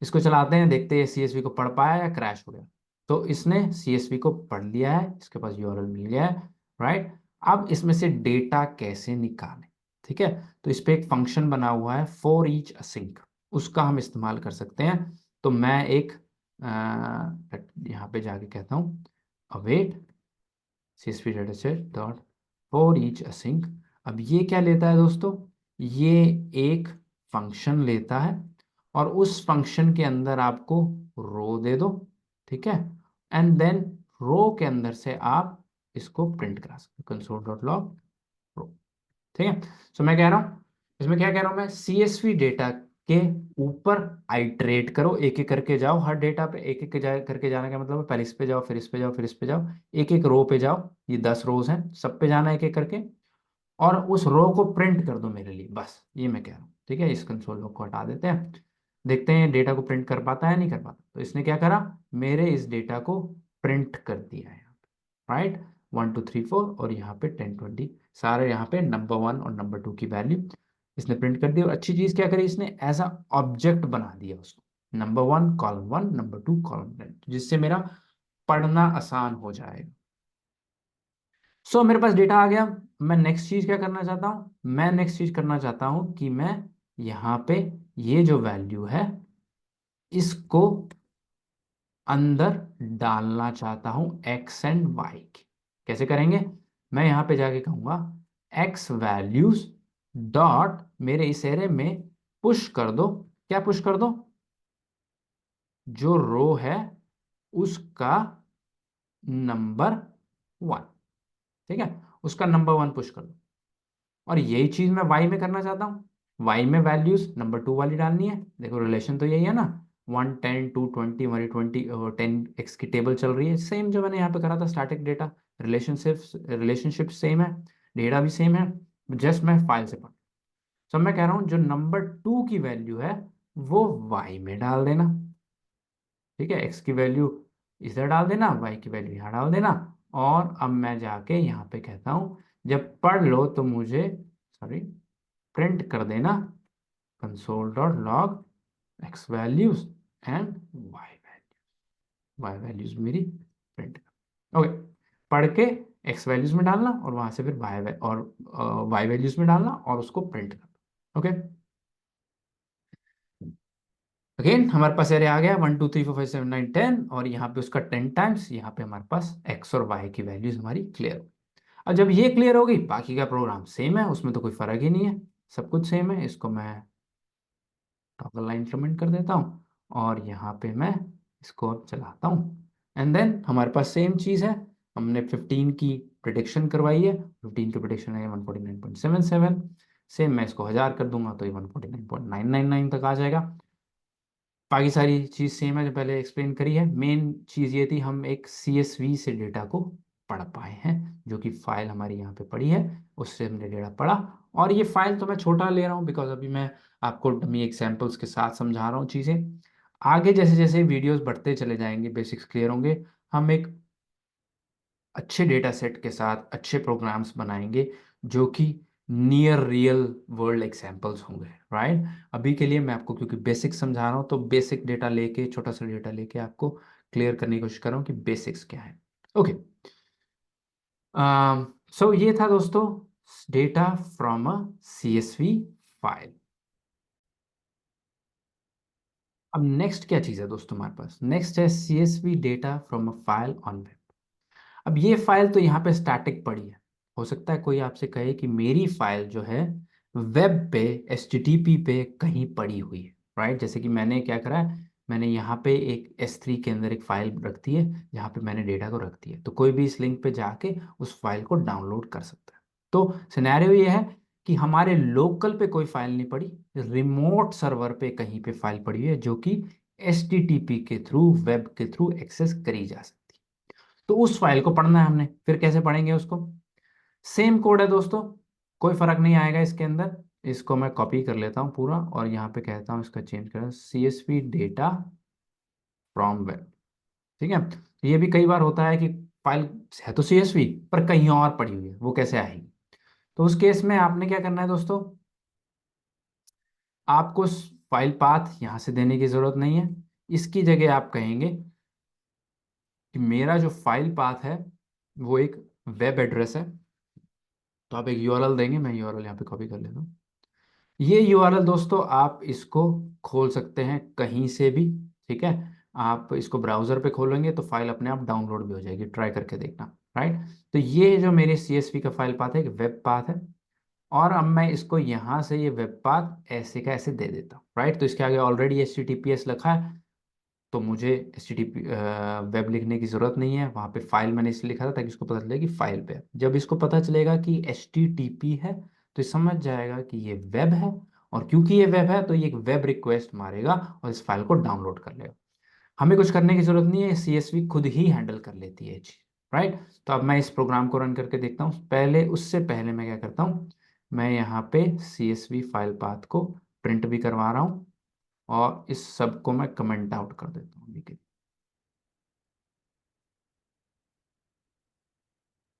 S1: इसको चलाते हैं, देखते हैं CSV को पढ़ पाया या क्रैश हो गया। तो इसने CSV को पढ़ लिया है, इसके पास URL मिल गया है, राइट। अब इसमें से डेटा कैसे निकालें, ठीक है। तो इस पे एक फंक्शन बना हुआ है फॉर ईच असिंक, उसका हम इस्तेमाल कर सकते हैं। तो मैं एक यहाँ पे जाके कहता हूँ await CSV data set dot for each async. अब ये क्या लेता है दोस्तों, ये एक फंक्शन लेता है और उस फंक्शन के अंदर आपको रो दे दो, ठीक है, एंड देन रो के अंदर से आप इसको प्रिंट करा सकते हो, कंसोल डॉट लॉग रो, ठीक है। सो मैं कह रहा हूँ, इसमें क्या कह रहा हूँ मैं, CSV डेटा के ऊपर आइटरेट करो, एक एक करके जाओ, हर डेटा पे एक एक करके जाने का मतलब है पहले इस पे जाओ, फिर इस पे जाओ, फिर इस पे जाओ, एक एक रो पे जाओ, ये 10 रोज हैं, सब पे जाना है एक एक करके, और उस रो को प्रिंट कर दो मेरे लिए, बस ये मैं कह रहा हूँ, ठीक है। इस कंसोल लॉग को हटा देते हैं, देखते हैं डेटा को प्रिंट कर पाता है नहीं कर पाता। तो इसने क्या करा, मेरे इस डेटा को प्रिंट कर दिया है, राइट, 1 2 3 4, और यहाँ पे 10 20 सारे यहाँ पे नंबर 1 और नंबर 2 की वैल्यू इसने प्रिंट कर दी। और अच्छी चीज क्या करी इसने, एज अ ऑब्जेक्ट बना दिया उसको, नंबर 1 कॉलम 1, नंबर 2 कॉलम 10, जिससे मेरा पढ़ना आसान हो जाएगा। सो मेरे पास डेटा आ गया। मैं नेक्स्ट चीज क्या करना चाहता हूँ, मैं नेक्स्ट चीज करना चाहता हूँ कि मैं यहाँ पे ये जो वैल्यू है इसको अंदर डालना चाहता हूं एक्स एंड वाई की। कैसे करेंगे, मैं यहां पे जाके कहूंगा एक्स वैल्यूज डॉट मेरे इस एरे में पुश कर दो, क्या पुश कर दो, जो रो है उसका नंबर 1, ठीक है, उसका नंबर 1 पुश कर दो। और यही चीज मैं वाई में करना चाहता हूँ, वाई में वैल्यूज नंबर 2 वाली डालनी है। देखो रिलेशन तो यही है ना, 1 10 2 20, हमारी 10x की टेबल चल रही है, सेम जो मैंने यहाँ पे करा था स्टैटिक डेटा, रिलेशनशिप सेम है, डेटा भी सेम है, जस्ट मैं फाइल से पढ़। तो मैं कह रहा हूँ जो नंबर 2 की वैल्यू है वो वाई में डाल देना, ठीक है, एक्स की वैल्यू इधर डाल देना, वाई की वैल्यू यहाँ डाल देना। और अब मैं जाके यहाँ पे कहता हूँ जब पढ़ लो तो मुझे, सॉरी, प्रिंट कर देना console dot log x values and y values मेरी प्रिंट कर, ओके, पढ़ के एक्स वैल्यूज में डालना और वहां से फिर और वाई वैल्यूज में डालना और उसको प्रिंट करना, ओके। अगेन हमारे पास एरे आ गया 1 2 3 4 5 7 9 10, और यहाँ पे उसका 10 टाइम्स, यहाँ पे हमारे पास एक्स और वाई की वैल्यूज हमारी क्लियर हो। अब जब ये क्लियर हो गई, बाकी का प्रोग्राम सेम है, उसमें तो कोई फर्क ही नहीं है, सब कुछ सेम है। इसको मैं टॉगल लाइन इंप्लीमेंट कर देता हूँ और यहाँ पे मैं इसको अब चलाता हूँ, एंड देन हमारे पास सेम चीज़ है। हमने 15 की प्रिडिक्शन करवाई है, 15 की प्रिडिक्शन है 149.77, सेम मैं इसको 1000 कर दूंगा तो ये 149.999 तक आ जाएगा। बाकी सारी चीज़ सेम है जो पहले एक्सप्लेन करी है। मेन चीज़ ये थी हम एक CSV से डेटा को पढ़ पाए हैं, जो कि फाइल हमारी यहाँ पे पड़ी है, उससे हमने डेटा पढ़ा। और ये फाइल तो मैं छोटा ले रहा हूँ बिकॉज अभी मैं आपको डमी एग्जाम्पल्स के साथ समझा रहा हूँ चीज़ें। आगे जैसे जैसे वीडियोस बढ़ते चले जाएंगे, बेसिक्स क्लियर होंगे, हम एक अच्छे डेटा सेट के साथ अच्छे प्रोग्राम्स बनाएंगे जो कि नियर रियल वर्ल्ड एग्जांपल्स होंगे, राइट। अभी के लिए मैं आपको क्योंकि बेसिक्स समझा रहा हूँ तो बेसिक डेटा लेके, छोटा सा डेटा लेके आपको क्लियर करने की कोशिश कर रहा हूँ कि बेसिक्स क्या है, ओके। सो ये था दोस्तों data from a CSV file. अब नेक्स्ट क्या चीज़ है दोस्तों हमारे पास, नेक्स्ट है CSV data from a file on web. अब ये फाइल तो यहाँ पे स्टैटिक पड़ी है, हो सकता है कोई आपसे कहे कि मेरी फाइल जो है वेब पे HTTP पे कहीं पड़ी हुई है, राइट। जैसे कि मैंने क्या करा है, मैंने यहाँ पे एक S3 के अंदर एक फाइल रख दी है जहाँ पे मैंने डेटा को रख दिया है, तो कोई भी इस लिंक पे जाके उस फाइल को डाउनलोड कर सकता है। तो सिनेरियो ये है कि हमारे लोकल पे कोई फाइल नहीं पड़ी, रिमोट सर्वर पे कहीं पे फाइल पड़ी हुई है जो कि HTTP के थ्रू, वेब के थ्रू एक्सेस करी जा सकती है। तो उस फाइल को पढ़ना है हमने, फिर कैसे पढ़ेंगे उसको, सेम कोड है दोस्तों, कोई फर्क नहीं आएगा इसके अंदर। इसको मैं कॉपी कर लेता हूँ पूरा और यहाँ पे कहता हूँ इसका चेंज करें CSV डेटा फ्रॉम वेब, ठीक है। तो ये भी कई बार होता है कि फाइल है तो CSV पर कहीं और पड़ी हुई है, वो कैसे आएगी। तो उस केस में आपने क्या करना है दोस्तों, आपको फाइल पाथ यहाँ से देने की जरूरत नहीं है, इसकी जगह आप कहेंगे कि मेरा जो फाइल पाथ है वो एक वेब एड्रेस है। तो आप एक URL देंगे, मैं URL यहाँ पे कॉपी कर लेता हूँ। ये URL दोस्तों आप इसको खोल सकते हैं कहीं से भी, ठीक है। आप इसको ब्राउज़र पे खोलेंगे तो फाइल अपने आप डाउनलोड भी हो जाएगी, ट्राई करके देखना। राइट, तो ये जो मेरे CSV का फाइल पाथ है, एक वेब पाथ है। और अब मैं इसको यहाँ से ये वेब पाथ ऐसे का ऐसे दे देता हूँ। राइट, तो इसके आगे ऑलरेडी HTTPS लिखा है, तो मुझे HTTP वेब लिखने की ज़रूरत नहीं है। वहाँ पे फाइल मैंने इसलिए लिखा था ताकि इसको पता चले कि फाइल पे है। जब इसको पता चलेगा कि HTTP है तो ये समझ जाएगा कि ये वेब है, और क्योंकि ये वेब है तो ये एक वेब रिक्वेस्ट मारेगा और इस फाइल को डाउनलोड कर लेगा। हमें कुछ करने की ज़रूरत नहीं है, CSV खुद ही हैंडल कर लेती है ये चीज़। राइट, तो अब मैं इस प्रोग्राम को रन करके देखता हूँ। पहले उससे पहले मैं क्या करता हूँ, मैं यहाँ पे CSV फाइल पाथ को प्रिंट भी करवा रहा हूँ, और इस सब को मैं कमेंट आउट कर देता हूँ ठीक है।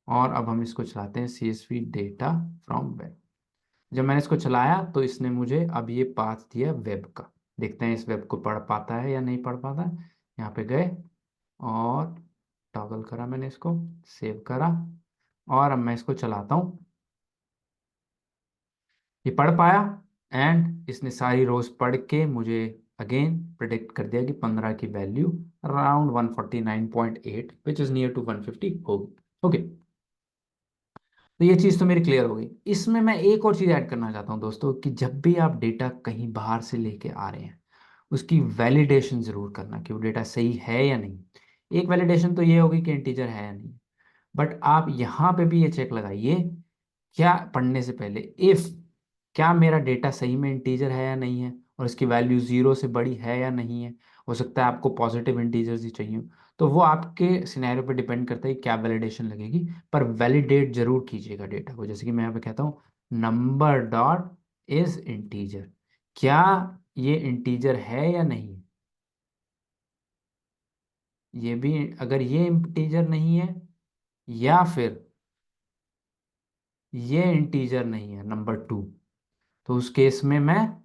S1: और अब हम इसको चलाते हैं, CSV डेटा फ्रॉम वेब। जब मैंने इसको चलाया तो इसने मुझे अब ये पाथ दिया वेब का। देखते हैं इस वेब को पढ़ पाता है या नहीं पढ़ पाता है। यहाँ पे गए और टॉगल करा मैंने इसको, सेव करा, और अब मैं इसको चलाता हूँ। ये पढ़ पाया, एंड इसने सारी रोज पढ़ के मुझे अगेन प्रिडिक्ट कर दिया कि 15 की value around 149.8 which is near to 150 होगी। ओके, तो ये चीज़ तो मेरी क्लियर हो गई। इसमें मैं एक और चीज़ ऐड करना चाहता हूँ दोस्तों, कि जब भी आप डेटा कहीं बाहर से लेके आ रहे हैं, उसकी वैलिडेशन ज़रूर करना कि वो डेटा सही है या नहीं। एक वैलिडेशन तो ये होगी कि इंटीजर है या नहीं, बट आप यहाँ पे भी ये चेक लगाइए, क्या पढ़ने से पहले, इफ क्या मेरा डेटा सही में इंटीजर है या नहीं है, और इसकी वैल्यू 0 से बड़ी है या नहीं है। हो सकता है आपको पॉजिटिव इंटीजर्स ही चाहिए, तो वो आपके सिनेरियो पे डिपेंड करता है कि क्या वैलिडेशन लगेगी। पर वैलिडेट जरूर कीजिएगा डेटा को, जैसे कि मैं यहाँ पे कहता हूँ नंबर डॉट इज इंटीजर, क्या ये इंटीजर है या नहीं। ये भी, अगर ये इंटीजर नहीं है, या फिर ये इंटीजर नहीं है नंबर 2, तो उस केस में मैं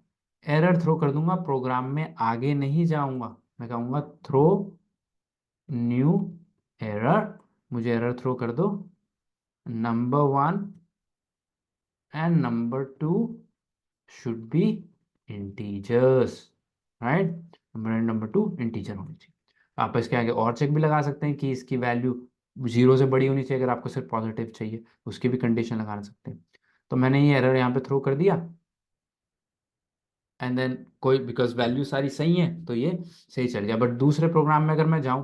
S1: एरर थ्रो कर दूंगा, प्रोग्राम में आगे नहीं जाऊंगा। मैं कहूंगा थ्रो न्यू एरर, मुझे एरर थ्रो कर दो, number 1 and number 2 should be integers. Right, number 2 integer होनी चाहिए। आप इसके आगे और चेक भी लगा सकते हैं कि इसकी वैल्यू 0 से बड़ी होनी चाहिए। अगर आपको सिर्फ पॉजिटिव चाहिए उसकी भी कंडीशन लगा सकते हैं। तो मैंने ये एरर यहाँ पे थ्रो कर दिया, एंड देन कोई, बिकॉज वैल्यू सारी सही है तो ये सही चल गया। बट दूसरे प्रोग्राम में अगर मैं जाऊं,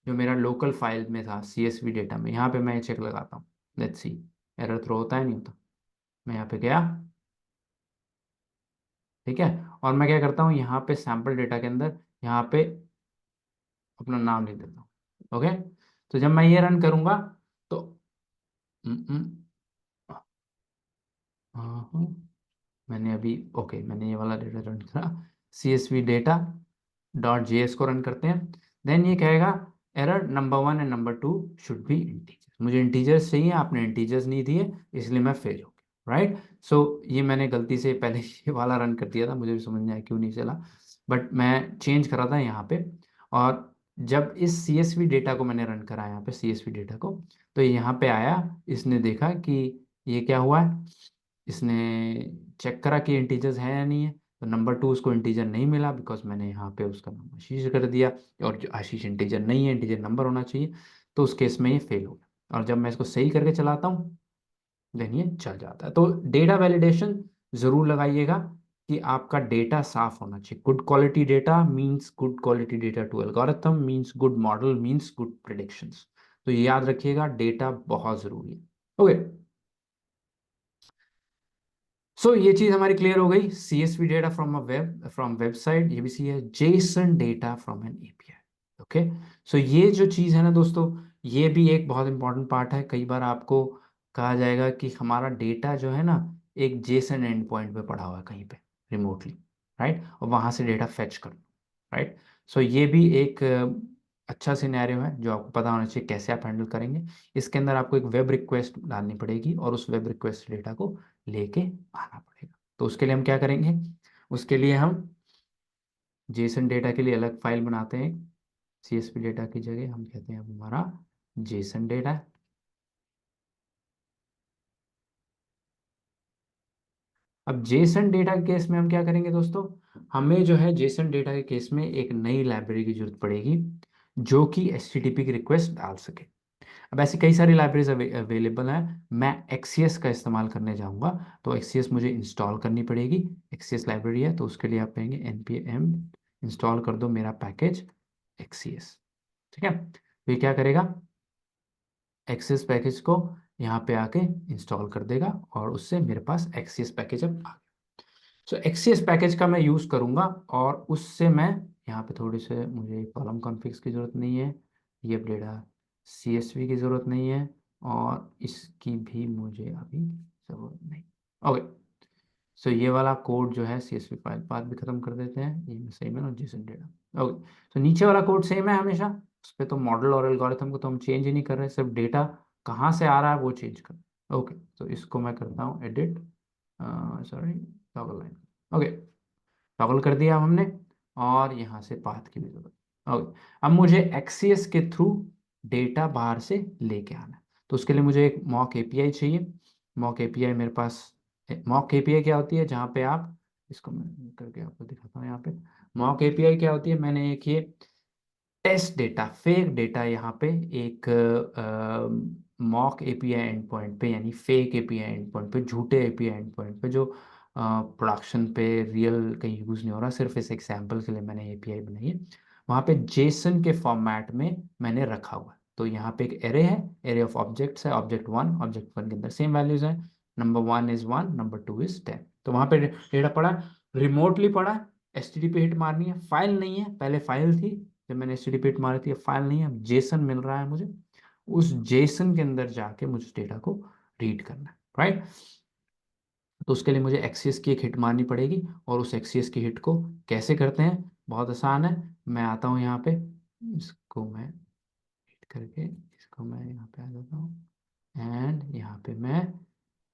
S1: जो मेरा लोकल फाइल में था CSV डेटा में, यहाँ पे मैं चेक लगाता हूँ, लेट्स सी एरर थ्रो होता है नहीं होता। मैं यहाँ पे गया, ठीक है, और मैं क्या करता हूँ, यहाँ पे सैम्पल डेटा के अंदर यहाँ पे अपना नाम लिख देता हूँ। ओके, तो जब मैं ये रन करूंगा तो हम्म, हम्म, हाँ, हाँ, मैंने अभी, ओके, मैंने ये वाला डेटा रन करा, CSV डेटा डॉट JS को रन करते हैं। देन ये कहेगा error number 1 and number 2 should be integer. मुझे इंटीजर्स चाहिए, आपने इंटीजर्स नहीं दिए, इसलिए मैं फेल हो गया। राइट, सो ये मैंने गलती से पहले ये वाला रन कर दिया था, मुझे भी समझ नहीं आया क्यों नहीं चला, बट मैं चेंज कर रहा था यहाँ पे। और जब इस CSV डेटा को मैंने रन करा यहाँ पे, CSV डेटा को, तो यहाँ पे आया, इसने देखा कि ये क्या हुआ है, इसने चेक करा कि इंटीजर्स है या नहीं है। तो नंबर 2 उसको इंटीजर नहीं मिला, बिकॉज मैंने यहाँ पे उसका नाम आशीष कर दिया, और जो आशीष इंटीजर नहीं है, इंटीजर नंबर होना चाहिए। तो उस केस में ये फेल हो गया, और जब मैं इसको सही करके चलाता हूँ देन ये चल जाता है। तो डेटा वैलिडेशन जरूर लगाइएगा कि आपका डेटा साफ होना चाहिए। Good quality data means good quality data to algorithm means good model means good predictions. तो ये याद रखिएगा, डेटा बहुत जरूरी है। ओके, सो ये चीज हमारी क्लियर हो गई। CSV data from a web, from website, ये भी सी है। JSON data from an API। Okay, so ये जो चीज है ना दोस्तों, ये भी एक बहुत इंपॉर्टेंट पार्ट है। कई बार आपको कहा जाएगा कि हमारा डेटा जो है ना, एक जेसन एंड पॉइंट पे पड़ा हुआ है कहीं पे रिमोटली, राइट, और वहां से डेटा फेच कर, राइट। सो ये भी एक अच्छा सिनेरियो है जो आपको पता होना चाहिए कैसे आप हैंडल करेंगे। इसके अंदर आपको एक वेब रिक्वेस्ट डालनी पड़ेगी, और उस वेब रिक्वेस्ट डेटा को लेके आना पड़ेगा। तो उसके लिए हम क्या करेंगे, उसके लिए हम जेसन डेटा के लिए अलग फाइल बनाते हैं। CSV डेटा की जगह हम कहते हैं अब हमारा जेसन डेटा है। अब जेसन डेटा के केस में हम क्या करेंगे दोस्तों, हमें जो है जेसन डेटा के केस में एक नई लाइब्रेरी की जरूरत पड़ेगी जो कि एचटीटीपी की रिक्वेस्ट डाल सके। अब ऐसी कई सारी लाइब्रेरीज अवेलेबल हैं। मैं एक्सीएस का इस्तेमाल करने जाऊंगा, तो एक्सीएस मुझे इंस्टॉल करनी पड़ेगी। एक्सीएस लाइब्रेरी है, तो उसके लिए आप कहेंगे npm इंस्टॉल कर दो मेरा पैकेज एक्सीएस। ठीक है, तो ये क्या करेगा, एक्सीएस पैकेज को यहाँ पे आके इंस्टॉल कर देगा और उससे मेरे पास एक्सीएस पैकेज अब आ गया। सो एक्सीएस पैकेज का मैं यूज़ करूँगा और उससे मैं यहाँ पे थोड़ी से मुझे कॉलम कॉन्फ़िग्स की ज़रूरत नहीं है, ये डेटा सीएसवी की ज़रूरत नहीं है, और इसकी भी मुझे अभी ज़रूरत नहीं। ओके, सो ये वाला कोड जो है सीएसवी फाइल पाथ भी ख़त्म कर देते हैं, ये सेम है और जेसन डेटा। ओके, तो नीचे वाला कोड सेम है हमेशा, उस पर तो मॉडल और एल्गोरिथम को तो हम चेंज ही नहीं कर रहे, सिर्फ डेटा कहाँ से आ रहा है वो चेंज कर। ओके, तो इसको मैं करता हूँ edit, sorry, toggle line. Okay, toggle कर दिया हमने, और यहाँ से पाथ की भी जरूरत। ओके, अब मुझे एक्सीएस के थ्रू डेटा बाहर से लेके आना है, तो उसके लिए मुझे एक मॉक एपीआई चाहिए। मॉक एपीआई मेरे पास, मॉक एपीआई क्या होती है, जहाँ पे आप, इसको मैं करके आपको दिखाता हूँ यहाँ पे। मॉक एपीआई क्या होती है, मैंने एक ये टेस्ट डेटा, फेक डेटा यहाँ पे एक मॉक एपीआई एंड पॉइंट पे, यानी फेक एपीआई एंड पॉइंट पे, झूठे एपीआई एंड पॉइंट पे, जो प्रोडक्शन पे रियल कहीं यूज़ नहीं हो रहा, सिर्फ इस एग्जांपल के लिए मैंने एपीआई बनाई है, वहाँ पे जेसन के फॉर्मेट में मैंने रखा हुआ है। तो यहाँ पे एक एरे है, एरे ऑफ ऑब्जेक्ट्स है, ऑब्जेक्ट वन के अंदर सेम वैल्यूज हैं, नंबर 1 इज 1, नंबर 2 इज 10। तो वहाँ पे डेटा पड़ा, रिमोटली पड़ा, एचटीटीपी हिट मारनी है, फाइल नहीं है, पहले फाइल थी जब मैंने एचटीटीपी हिट मारी थी, अब फाइल नहीं है, अब जेसन मिल रहा है मुझे। उस जेसन के अंदर जाके मुझे डेटा को रीड करना है, राइट। तो उसके लिए मुझे एक्सीएस की एक हिट मारनी पड़ेगी, और उस एक्सीएस की हिट को कैसे करते हैं, बहुत आसान है। मैं आता हूँ यहाँ पे, इसको मैं हिट करके, इसको मैं यहाँ पे आ जाता हूँ, एंड यहाँ पे मैं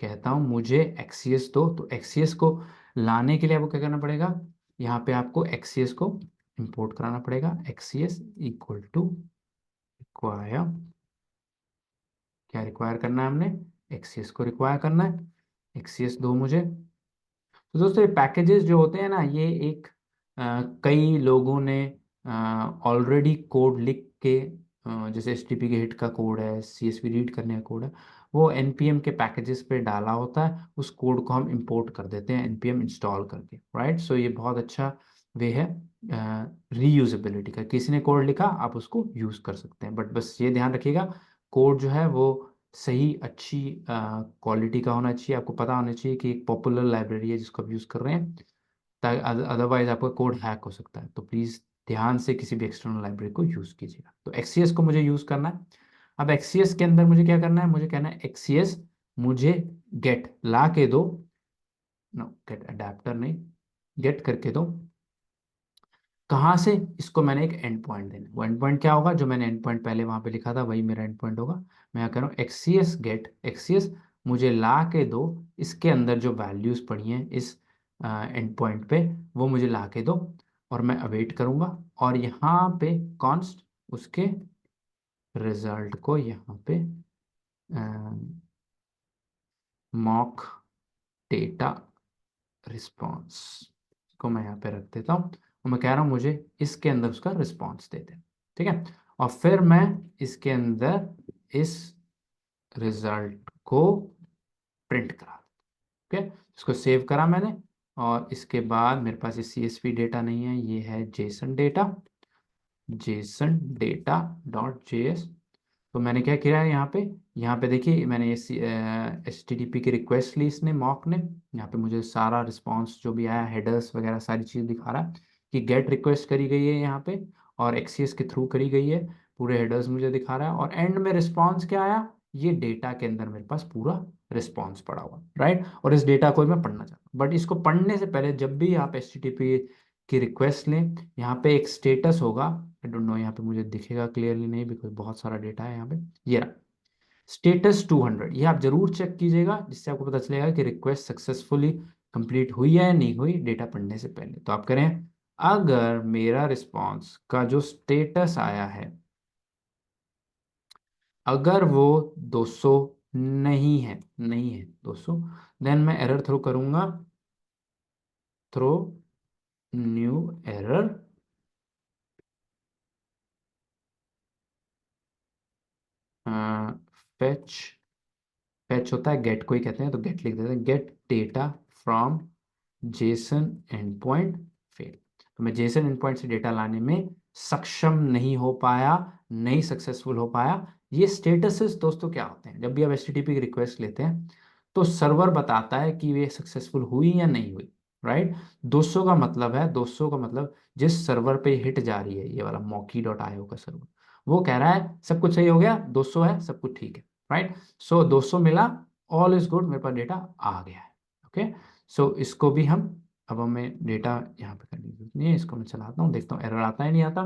S1: कहता हूँ मुझे एक्सीएस दो। तो एक्सीएस को लाने के लिए आपको क्या करना पड़ेगा, यहाँ पे आपको एक्सीएस को इंपोर्ट कराना पड़ेगा। एक्सीएस इक्वल टू रिक्वायर, क्या रिक्वायर करना है हमने, एक्सीएस को रिक्वायर करना है, एक्सीएस दो मुझे। तो दोस्तों, ये पैकेजेस जो होते हैं ना, ये एक कई लोगों ने ऑलरेडी कोड लिख के, जैसे एचटीटीपी के हिट का कोड है, सीएसवी रीड करने का कोड है, वो एनपीएम के पैकेजेस पे डाला होता है, उस कोड को हम इंपोर्ट कर देते हैं एनपीएम इंस्टॉल करके, राइट। सो ये बहुत अच्छा वे है रीयूजेबिलिटी का। किसी ने कोड लिखा, आप उसको यूज कर सकते हैं, बट बस ये ध्यान रखिएगा, कोड जो है वो सही अच्छी क्वालिटी का होना चाहिए। आपको पता होना चाहिए कि एक पॉपुलर लाइब्रेरी है जिसको आप यूज़ कर रहे हैं, अदरवाइज आपका कोड हैक हो सकता है। तो प्लीज़ ध्यान से किसी भी एक्सटर्नल लाइब्रेरी को यूज़ कीजिएगा। तो एक्सीएस को मुझे यूज़ करना है। अब एक्सीएस के अंदर मुझे क्या करना है, मुझे कहना है एक्सीएस मुझे गेट ला के दो, नो गेट अडेप्टर नहीं, गेट करके दो। कहाँ से, इसको मैंने एक एंड पॉइंट देना है। वो एंड पॉइंट क्या होगा, जो मैंने एंड पॉइंट पहले वहां पे लिखा था वही मेरा एंड पॉइंट होगा। मैं यहाँ कह रहा हूँ एक्सीएस गेट एक्सीएस मुझे ला के दो, इसके अंदर जो वैल्यूज पड़ी हैं इस एंड पॉइंट पे, वो मुझे ला के दो, और मैं अवेट करूंगा। और यहाँ पे कॉन्स्ट उसके रिजल्ट को यहाँ पे मॉक डेटा रिस्पॉन्स को मैं यहाँ पे रख देता हूँ, और मैं कह रहा हूँ मुझे इसके अंदर उसका रिस्पॉन्स दे दे। ठीक है, और फिर मैं इसके अंदर इस रिजल्ट को प्रिंट करा, ठीक है, इसको सेव करा मैंने। और इसके बाद मेरे पास ये सीएसवी डेटा नहीं है, ये है JSON data, Jason data dot JS. तो मैंने क्या किया है यहाँ पे देखिए, मैंने ये एच टी टी पी की रिक्वेस्ट ली इसने, मॉक ने। यहाँ पे मुझे सारा रिस्पांस जो भी आया, हेडर्स वगैरह सारी चीज़ दिखा रहा है कि गेट रिक्वेस्ट करी गई है यहाँ पे, और एक्सीएस के थ्रू करी गई है, पूरे हेडर्स मुझे दिखा रहा है, और एंड में रिस्पांस क्या आया, ये डेटा के अंदर मेरे पास पूरा रिस्पांस पड़ा हुआ, राइट। और इस डेटा को मैं पढ़ना चाहता हूँ, बट इसको पढ़ने से पहले जब भी आप एच टी टी पी की रिक्वेस्ट लें, यहाँ पे एक स्टेटस होगा, आई डोंट नो यहाँ पे मुझे दिखेगा क्लियरली नहीं, बिकॉज बहुत सारा डेटा है यहाँ पे, ये रहा स्टेटस 200, ये आप जरूर चेक कीजिएगा, जिससे आपको पता चलेगा कि रिक्वेस्ट सक्सेसफुली कंप्लीट हुई है या नहीं हुई, डेटा पढ़ने से पहले। तो आप करें, अगर मेरा रिस्पांस का जो स्टेटस आया है, अगर वो 200 नहीं है 200, देन मैं एरर थ्रो करूंगा, throw new error fetch fetch होता है गेट को ही कहते हैं, तो गेट लिख देते हैं, gate data from Jason and point fail. तो मैं जेसन एंड पॉइंट से डेटा लाने में सक्षम नहीं हो पाया, नहीं सक्सेसफुल हो पाया। ये स्टेटसेस दोस्तों क्या होते हैं, जब भी आप एचटीटीपी की रिक्वेस्ट लेते हैं तो सर्वर बताता है कि ये सक्सेसफुल हुई या नहीं हुई, राइट। 200 का मतलब है, 200 का मतलब जिस सर्वर पे हिट जा रही है, ये वाला मॉकी डॉट आईओ का सर्वर, वो कह रहा है सब कुछ सही हो गया, 200 है, सब कुछ ठीक है, राइट। सो 200 मिला, ऑल इज गुड, मेरे पास डेटा आ गया है। ओके, सो इसको भी हम, अब हमें डेटा यहाँ पे करने की जरूरत नहीं है, इसको मैं चलाता हूँ, देखता हूँ एरर आता है नहीं आता।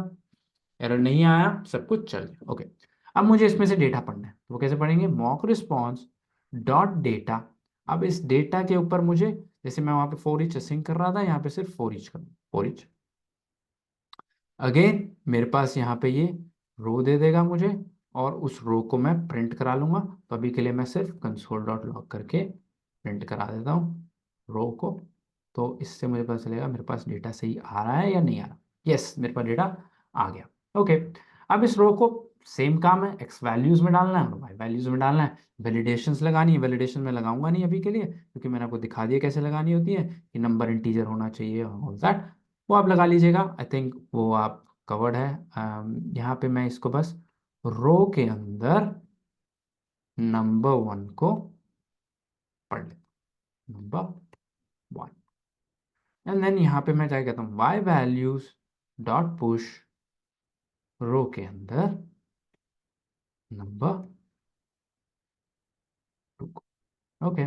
S1: एरर नहीं आया, सब कुछ चल गया। ओके, अब मुझे इसमें से डेटा पढ़ना है, वो कैसे पढ़ेंगे, मॉक रिस्पॉन्स डॉट डेटा। अब इस डेटा के ऊपर मुझे, जैसे मैं वहां पे फॉर ईच असिंग कर रहा था, यहाँ पे सिर्फ फॉर ईच कर, फॉर ईच अगेन, मेरे पास यहाँ पे ये रो दे देगा मुझे, और उस रो को मैं प्रिंट करा लूंगा। तो अभी के लिए मैं सिर्फ कंसोल डॉट लॉग करके प्रिंट करा देता हूँ रो को। तो इससे मुझे पता चलेगा मेरे पास डेटा सही आ रहा है या नहीं आ रहा। यस, मेरे पास डेटा आ गया। ओके, अब इस रो को सेम काम है, एक्स वैल्यूज में डालना है और वाई वैल्यूज में डालना है। वैलिडेशंस लगानी है, वैलिडेशन में लगाऊंगा नहीं अभी के लिए, क्योंकि मैंने आपको दिखा दिया कैसे लगानी होती है, कि नंबर इंटीजर होना चाहिए, ऑल दैट वो आप लगा लीजिएगा। आई थिंक वो आप कवर्ड है। यहाँ पे मैं इसको बस रो के अंदर नंबर वन को पढ़ लेता हूँ, नंबर वन। एंड देन यहाँ पे मैं क्या कहता हूँ, y values dot push row के अंदर नंबर टू को। ओके,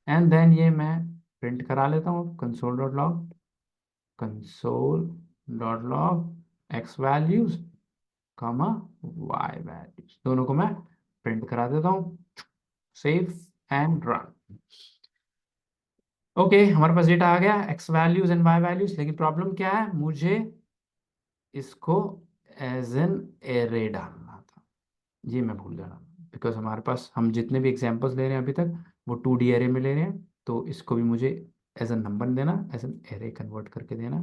S1: एंड देन ये मैं प्रिंट करा लेता हूँ, console dot log x values comma y values, दोनों को मैं प्रिंट करा देता हूँ। Save and run. ओके, हमारे पास डेटा आ गया, x values and y values, लेकिन प्रॉब्लम क्या है, मुझे इसको एज एन एरे डालना था, ये मैं भूल जा रहा हूँ। बिकॉज हमारे पास हम जितने भी एग्जांपल्स ले रहे हैं अभी तक वो 2D एरे में ले रहे हैं, तो इसको भी मुझे एज एन नंबर देना, एज एन एरे कन्वर्ट करके देना।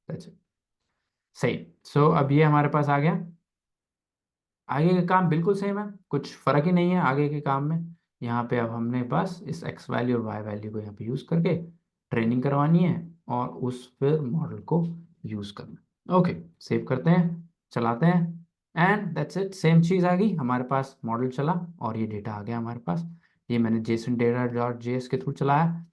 S1: That's it. सही। सो अब ये हमारे पास आ गया। आगे का काम बिल्कुल सेम है, कुछ फर्क ही नहीं है आगे के काम में। यहाँ पे अब हमने पास इस एक्स वैल्यू और वाई वैल्यू को यहाँ पे यूज करके ट्रेनिंग करवानी है, और उस फिर मॉडल को यूज करना। ओके, सेव करते हैं, चलाते हैं, एंड दैट्स इट, सेम चीज आ गई हमारे पास, मॉडल चला और ये डेटा आ गया हमारे पास। ये मैंने जेसन डेटा डॉट जेएस के थ्रू चलाया।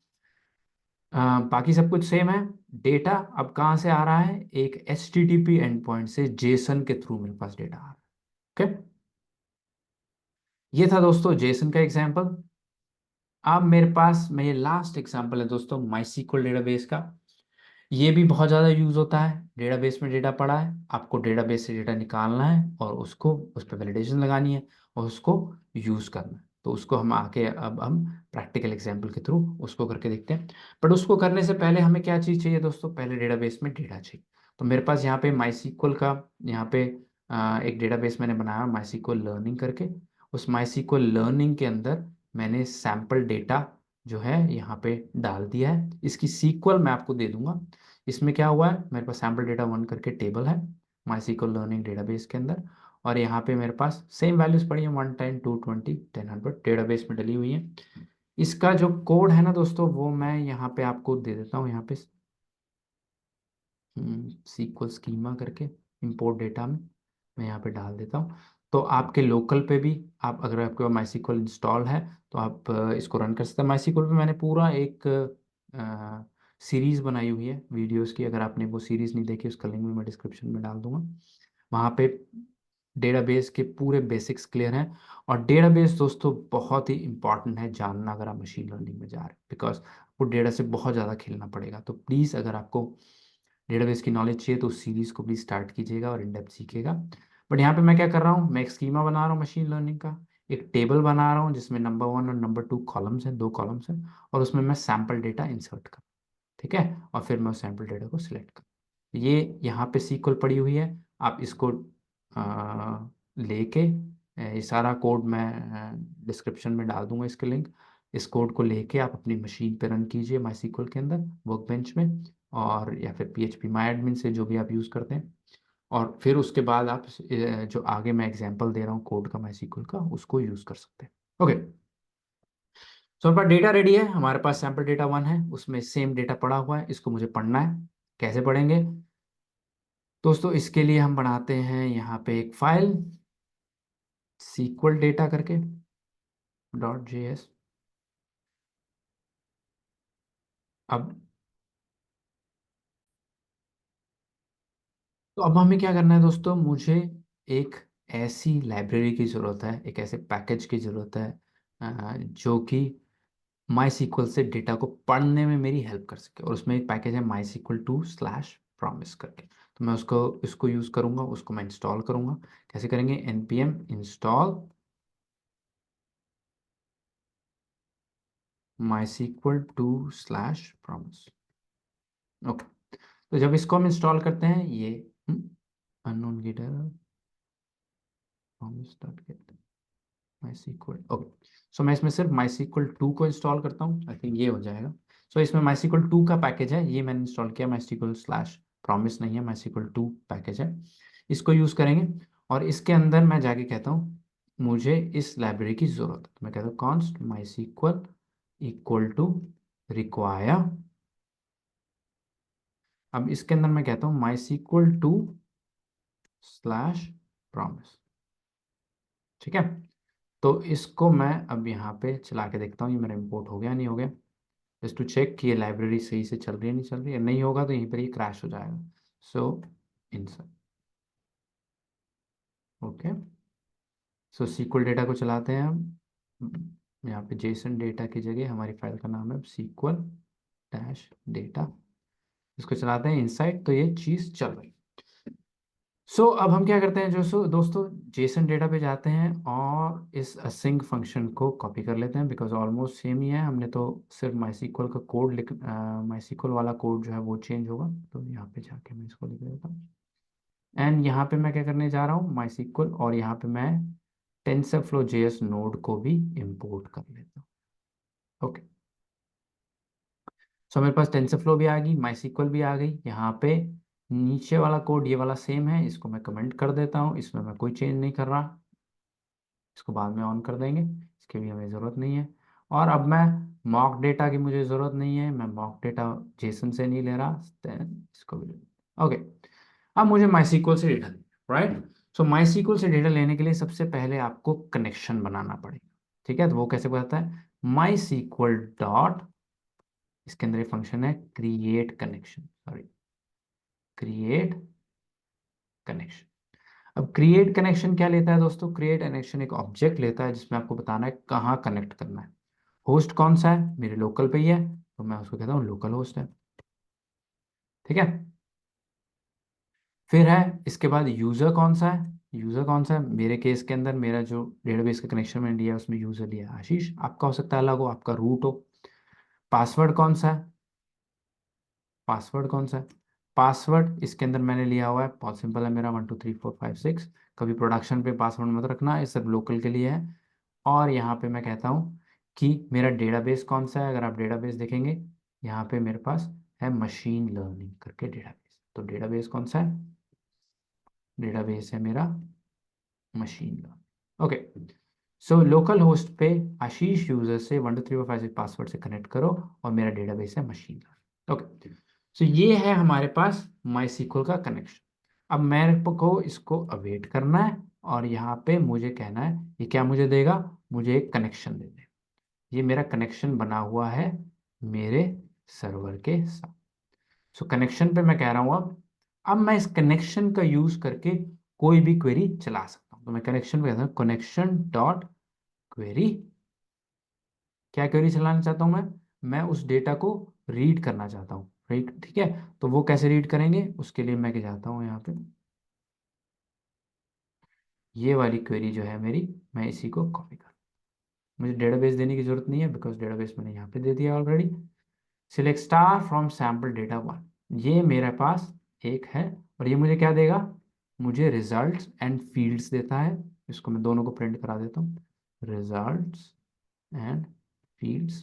S1: बाकी सब कुछ सेम है। डेटा अब कहाँ से आ रहा है, एक H T T P and point से जेसन के थ्रू मेरे पास डेटा आ रहा है। ओके, ये था दोस्तों जेसन का एग्जांपल। अब मेरे पास में ये लास्ट एग्जांपल है दोस्तों माइस्क्ल डेटाबेस का। ये भी बहुत ज़्यादा यूज होता है, डेटाबेस में डेटा पड़ा है, आपको डेटाबेस से डेटा निकालना है और उसको उस पर वैलिडेशन लगानी है और उसको यूज करना है। तो उसको हम आके अब हम प्रैक्टिकल एग्जांपल के थ्रू उसको करके देखते हैं। बट उसको करने से पहले हमें क्या चीज़ चाहिए दोस्तों, पहले डेटाबेस में डेटा चाहिए। तो मेरे पास यहाँ पे माइस्क्ल का, यहाँ पे एक डेटाबेस मैंने बनाया माइस्क्ल लर्निंग करके। उस माइस्क्ल लर्निंग के अंदर मैंने सैंपल डेटा जो है यहाँ पे डाल दिया है, इसकी सीक्वल मैं आपको दे दूंगा। इसमें क्या हुआ है, मेरे पास सैम्पल डेटा वन करके टेबल है माइस्क्ल लर्निंग डेटाबेस के अंदर, और यहाँ पे मेरे पास सेम वैल्यूज पड़ी हैं, 110 220 10 100 डेटाबेस में डली हुई हैं। इसका जो कोड है ना दोस्तों, वो मैं यहाँ पे आपको दे देता हूँ, यहाँ पे सीक्वल स्कीमा करके इंपोर्ट डेटा में मैं यहाँ पे डाल देता हूँ। तो आपके लोकल पे भी, आप अगर आपके पास माइस्क्ल इंस्टॉल है तो आप इसको रन कर सकते हैं। माइस्क्ल पे मैंने पूरा एक सीरीज बनाई हुई है वीडियोस की, अगर आपने वो सीरीज नहीं देखी उसका लिंक भी मैं डिस्क्रिप्शन में डाल दूंगा। वहाँ पे डेटाबेस के पूरे बेसिक्स क्लियर हैं। और डेटाबेस दोस्तों बहुत ही इंपॉर्टेंट है जानना अगर आप मशीन लर्निंग में जा रहे हैं, बिकॉज आपको डेटा से बहुत ज़्यादा खेलना पड़ेगा। तो प्लीज़ अगर आपको डेटाबेस की नॉलेज चाहिए तो उस सीरीज को भी स्टार्ट कीजिएगा और इन डेप्थ सीखिएगा। बट यहाँ पे मैं क्या कर रहा हूँ, मैं एक स्कीमा बना रहा हूँ मशीन लर्निंग का, एक टेबल बना रहा हूँ जिसमें नंबर वन और नंबर टू कॉलम्स हैं, दो कॉलम्स हैं, और उसमें मैं सैम्पल डेटा इंसर्ट कर, ठीक है, और फिर मैं उस सैम्पल डेटा को सिलेक्ट कर, ये यहाँ पे सीक्वल पड़ी हुई है। आप इसको लेके ये सारा कोड मैं डिस्क्रिप्शन में डाल दूंगा इसके लिंक। इस कोड को लेके आप अपनी मशीन पे रन कीजिए माई सीक्वल के अंदर वर्कबेंच में, और या फिर PHP माई एडमिन से, जो भी आप यूज़ करते हैं। और फिर उसके बाद आप जो आगे मैं एग्जांपल दे रहा हूँ कोड का MySQL का, उसको यूज़ कर सकते हैं। ओके, सो हमारे पास डेटा रेडी है, हमारे पास सैम्पल डेटा 1 है, उसमें सेम डेटा पड़ा हुआ है, इसको मुझे पढ़ना है। कैसे पढ़ेंगे दोस्तों? इसके लिए हम बनाते हैं यहाँ पे एक फाइल SQL डेटा करके .js। अब तो अब हमें क्या करना है दोस्तों? मुझे एक ऐसी लाइब्रेरी की ज़रूरत है, एक ऐसे पैकेज की ज़रूरत है जो कि MySQL से डेटा को पढ़ने में मेरी हेल्प कर सके। और उसमें एक पैकेज है MySQL 2/promise करके। तो मैं उसको इसको यूज़ करूँगा, उसको मैं इंस्टॉल करूँगा। कैसे करेंगे? npm install MySQL 2/promise। Okay, तो जब इसको हम इंस्टॉल करते हैं, ये unknown getter promise dot get MySQL। Okay, so मैं इसमें सिर्फ MySQL 2 को इंस्टॉल करता हूँ, आई थिंक ये हो जाएगा। सो इसमें MySQL 2 का पैकेज है, ये मैंने इंस्टॉल किया। MySQL/promise नहीं है, MySQL 2 पैकेज है, इसको यूज़ करेंगे। और इसके अंदर मैं जाके कहता हूँ मुझे इस लाइब्रेरी की ज़रूरत है, तो मैं कहता हूँ const MySQL equal to require. अब इसके अंदर मैं कहता हूँ MySQL 2/promise। ठीक है, तो इसको मैं अब यहाँ पे चला के देखता हूँ ये मेरा इंपोर्ट हो गया नहीं हो गया, जस्ट टू चेक कि ये लाइब्रेरी सही से चल रही है नहीं चल रही है। नहीं होगा तो यहीं पर ये क्रैश हो जाएगा। सो इंसर्ट, ओके, सो SQL डेटा को चलाते हैं हम। यहाँ पे जेसन डेटा की जगह हमारी फाइल का नाम है SQL-data। इसको चलाते हैं इनसाइड, तो ये चीज़ चल रही। अब हम क्या करते हैं जो दोस्तों, जेसन डेटा पे जाते हैं और इस असिंक फंक्शन को कॉपी कर लेते हैं, बिकॉज ऑलमोस्ट सेम ही है। हमने तो सिर्फ MySQL का कोड MySQL वाला कोड जो है वो चेंज होगा। तो यहाँ पे जाके मैं इसको लिख देता हूँ, एंड यहाँ पे मैं क्या करने जा रहा हूँ MySQL, और यहाँ पे मैं टेंसरफ्लो JS नोड को भी इम्पोर्ट कर लेता हूँ। ओके, सो मेरे पास टेंसरफ्लो भी आ गई, MySQL भी आ गई। यहाँ पे नीचे वाला कोड ये वाला सेम है, इसको मैं कमेंट कर देता हूँ, इसमें मैं कोई चेंज नहीं कर रहा। इसको बाद में ऑन कर देंगे, इसकी भी हमें ज़रूरत नहीं है। और अब मैं मॉक डेटा की मुझे ज़रूरत नहीं है, मैं मॉक डेटा जेसन से नहीं ले रहा, इसको भी। ओके, अब मुझे MySQL से डेटा राइट। सो MySQL से डेटा लेने के लिए सबसे पहले आपको कनेक्शन बनाना पड़ेगा। ठीक है, तो वो कैसे बताता है? MySQL डॉट, इसके अंदर एक फंक्शन है create connection, sorry create connection. अब क्रिएट कनेक्शन क्या लेता है दोस्तों? क्रिएट कनेक्शन एक ऑब्जेक्ट लेता है जिसमें आपको बताना है कहाँ कनेक्ट करना है। होस्ट कौन सा है? मेरे लोकल पे ही है, तो मैं उसको कहता हूँ लोकल होस्ट है। ठीक है, फिर है इसके बाद यूज़र कौन सा है? यूज़र कौन सा है? मेरे केस के अंदर मेरा जो डेटाबेस का कनेक्शन मैंने लिया है उसमें यूज़र लिया है आशीष, आपका हो सकता है अलग हो, आपका रूट हो। पासवर्ड कौन सा है? पासवर्ड कौन सा है? पासवर्ड इसके अंदर मैंने लिया हुआ है, बहुत सिंपल है मेरा, 1 2 3 4 5 6। कभी प्रोडक्शन पे पासवर्ड मत रखना, ये सब लोकल के लिए है। और यहाँ पे मैं कहता हूँ कि मेरा डेटाबेस कौन सा है। अगर आप डेटाबेस देखेंगे, यहाँ पे मेरे पास है मशीन लर्निंग करके डेटाबेस। तो डेटाबेस कौन सा है? डेटाबेस है मेरा machine learning. Okay, so local host पे आशीष यूजर से 1 2 3 4 5 6 पासवर्ड से कनेक्ट करो, और मेरा डेटाबेस है मशीन लर्निंग। ओके, सो ये है हमारे पास MySQL का कनेक्शन। अब मेरे को इसको अवेट करना है, और यहाँ पे मुझे कहना है ये क्या मुझे देगा? मुझे एक कनेक्शन दे दे। ये मेरा कनेक्शन बना हुआ है मेरे सर्वर के साथ। सो कनेक्शन पे मैं कह रहा हूँ अब मैं इस कनेक्शन का यूज करके कोई भी क्वेरी चला सकता हूँ। तो मैं कनेक्शन पे कहता हूँ कनेक्शन डॉट क्वेरी। क्या क्वेरी चलाना चाहता हूँ मैं उस डेटा को रीड करना चाहता हूँ, राइट? ठीक है, तो वो कैसे रीड करेंगे उसके लिए मैं क्या चाहता हूँ यहाँ पे, ये वाली क्वेरी जो है मेरी, मैं इसी को कॉपी कर, मुझे डेटाबेस देने की जरूरत नहीं है बिकॉज डेटाबेस मैंने यहाँ पे दे दिया already. Select star from sample data 1, ये मेरे पास एक है। और ये मुझे क्या देगा? मुझे रिजल्ट्स एंड फील्ड्स देता है। इसको मैं दोनों को प्रिंट करा देता हूँ, रिजल्ट्स एंड फील्ड्स।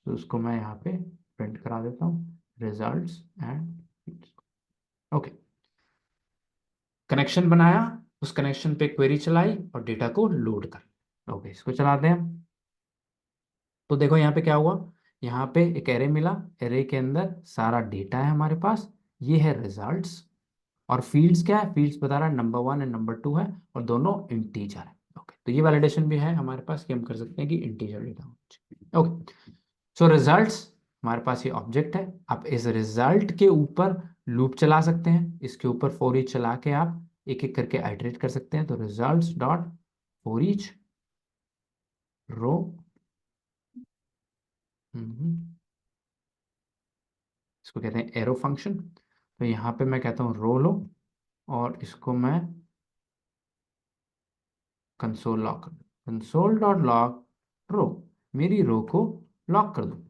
S1: तो उसको मैं यहाँ पे प्रिंट करा देता हूँ, रिजल्ट्स एंड ओके, कनेक्शन बनाया, उस कनेक्शन पे क्वेरी चलाई और डेटा को लोड कर। ओके, इसको चलाते हैं। तो देखो यहाँ पे क्या हुआ, यहाँ पे एक एरे मिला, एरे के अंदर सारा डेटा है हमारे पास, ये है रिजल्ट्स, और फील्ड्स क्या है, फील्ड्स बता रहा है नंबर 1 एंड नंबर 2 है, और दोनों इंटीजर है। ओके, तो ये वैलिडेशन भी है हमारे पास कि हम कर सकते हैं कि इंटीजर डेटा। ओके, सो रिजल्ट्स, हमारे पास ये ऑब्जेक्ट है, आप इस रिजल्ट के ऊपर लूप चला सकते हैं, इसके ऊपर फॉर ईच चला के आप एक एक करके आइटरेट कर सकते हैं। तो results dot for each row, इसको कहते हैं एरो फंक्शन। तो यहाँ पे मैं कहता हूँ रो लो, और इसको मैं कंसोल लॉक कर दूँ, कंसोल डॉट लॉक रो, मेरी रो को लॉक कर दूँ।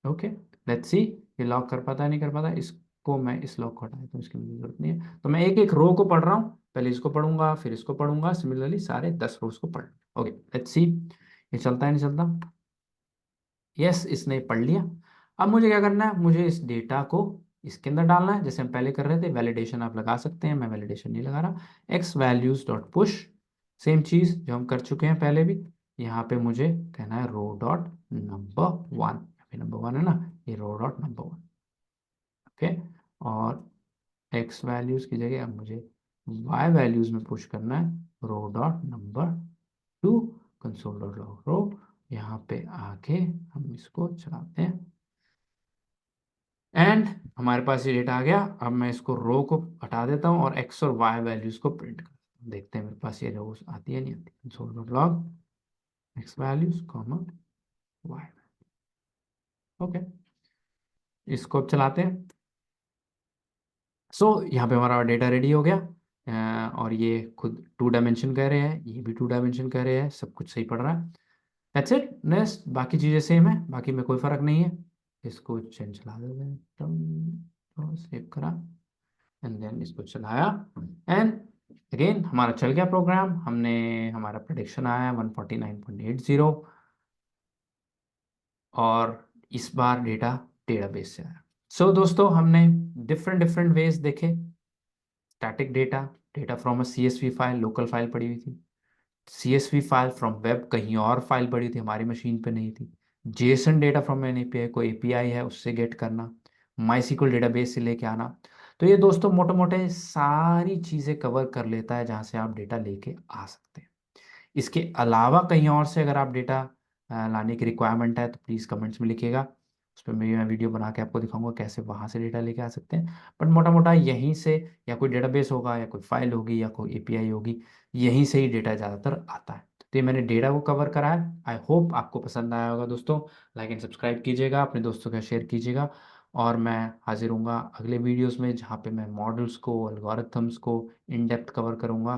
S1: ओके, लेट्स सी ये लॉक कर पाता है नहीं कर पाता। इसको मैं इस लॉक को हटा देता हूँ, इसकी मुझे जरूरत नहीं है। तो मैं एक एक रो को पढ़ रहा हूँ, पहले इसको पढ़ूंगा फिर इसको पढ़ूंगा, सिमिलरली सारे 10 रोज को पढ़। ओके, लेट्स सी ये चलता है नहीं चलता। यस, इसने पढ़ लिया। अब मुझे क्या करना है, मुझे इस डेटा को इसके अंदर डालना है, जैसे हम पहले कर रहे थे। वैलिडेशन आप लगा सकते हैं, मैं वैलिडेशन नहीं लगा रहा। X values dot push, same चीज जो हम कर चुके हैं पहले भी। यहाँ पे मुझे कहना है रो डॉट नंबर 1, नंबर 1 है ना, ये रो डॉट नंबर 1। ओके, और एक्स वैल्यूज की जगह अब मुझे वाई वैल्यूज में पुश करना है row dot number 2, console dot log row. यहाँ पे आके हम इसको चलाते हैं, एंड हमारे पास ये डेटा आ गया। अब मैं इसको रो को हटा देता हूँ और एक्स और वाई वैल्यूज को प्रिंट करता हूँ, देखते हैं मेरे पास ये रोज आती है नहीं आती। Console dot log x values comma y. Okay, इसको अब चलाते हैं। यहाँ पे हमारा डेटा रेडी हो गया। और ये खुद 2 डायमेंशन कह रहे हैं, ये भी 2 डायमेंशन कह रहे हैं, सब कुछ सही पड़ रहा है। दैट्स इट, नेक्स्ट बाकी चीज़ें सेम है, बाकी में कोई फर्क नहीं है। इसको चेंज चला देते हैं, तो सेव करा एंड देन इसको चलाया, एंड अगेन हमारा चल गया प्रोग्राम। हमने हमारा प्रेडिक्शन आया 149.80, और इस बार डेटा डेटाबेस से आया। दोस्तों हमने डिफरेंट डिफरेंट वेज देखे। Static data, data from a CSV file, local file पड़ी हुई थी। CSV फाइल फ्रॉम वेब, कहीं और फाइल पड़ी थी, हमारी मशीन पे नहीं थी। JSON data from an API, कोई API है उससे गेट करना। MySQL डेटाबेस से लेके आना। तो ये दोस्तों मोटे मोटे सारी चीज़ें कवर कर लेता है जहाँ से आप डेटा लेके आ सकते हैं। इसके अलावा कहीं और से अगर आप डेटा लाने की रिक्वायरमेंट है तो प्लीज़ कमेंट्स में लिखिएगा, उस पर मैं वीडियो बना के आपको दिखाऊंगा कैसे वहाँ से डेटा लेके आ सकते हैं। बट मोटा मोटा यहीं से, या कोई डेटाबेस होगा या कोई फाइल होगी या कोई API होगी, यहीं से ही डेटा ज़्यादातर आता है। तो ये मैंने डेटा को कवर करा है। आई होप आपको पसंद आया होगा दोस्तों। लाइक एंड सब्सक्राइब कीजिएगा, अपने दोस्तों के साथ शेयर कीजिएगा, और मैं हाजिर हूँगा अगले वीडियोस में जहाँ पे मैं मॉडल्स को, एल्गोरिथम्स को इन डेप्थ कवर करूँगा।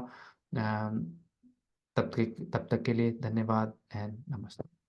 S1: तब तक के लिए धन्यवाद एंड नमस्ते।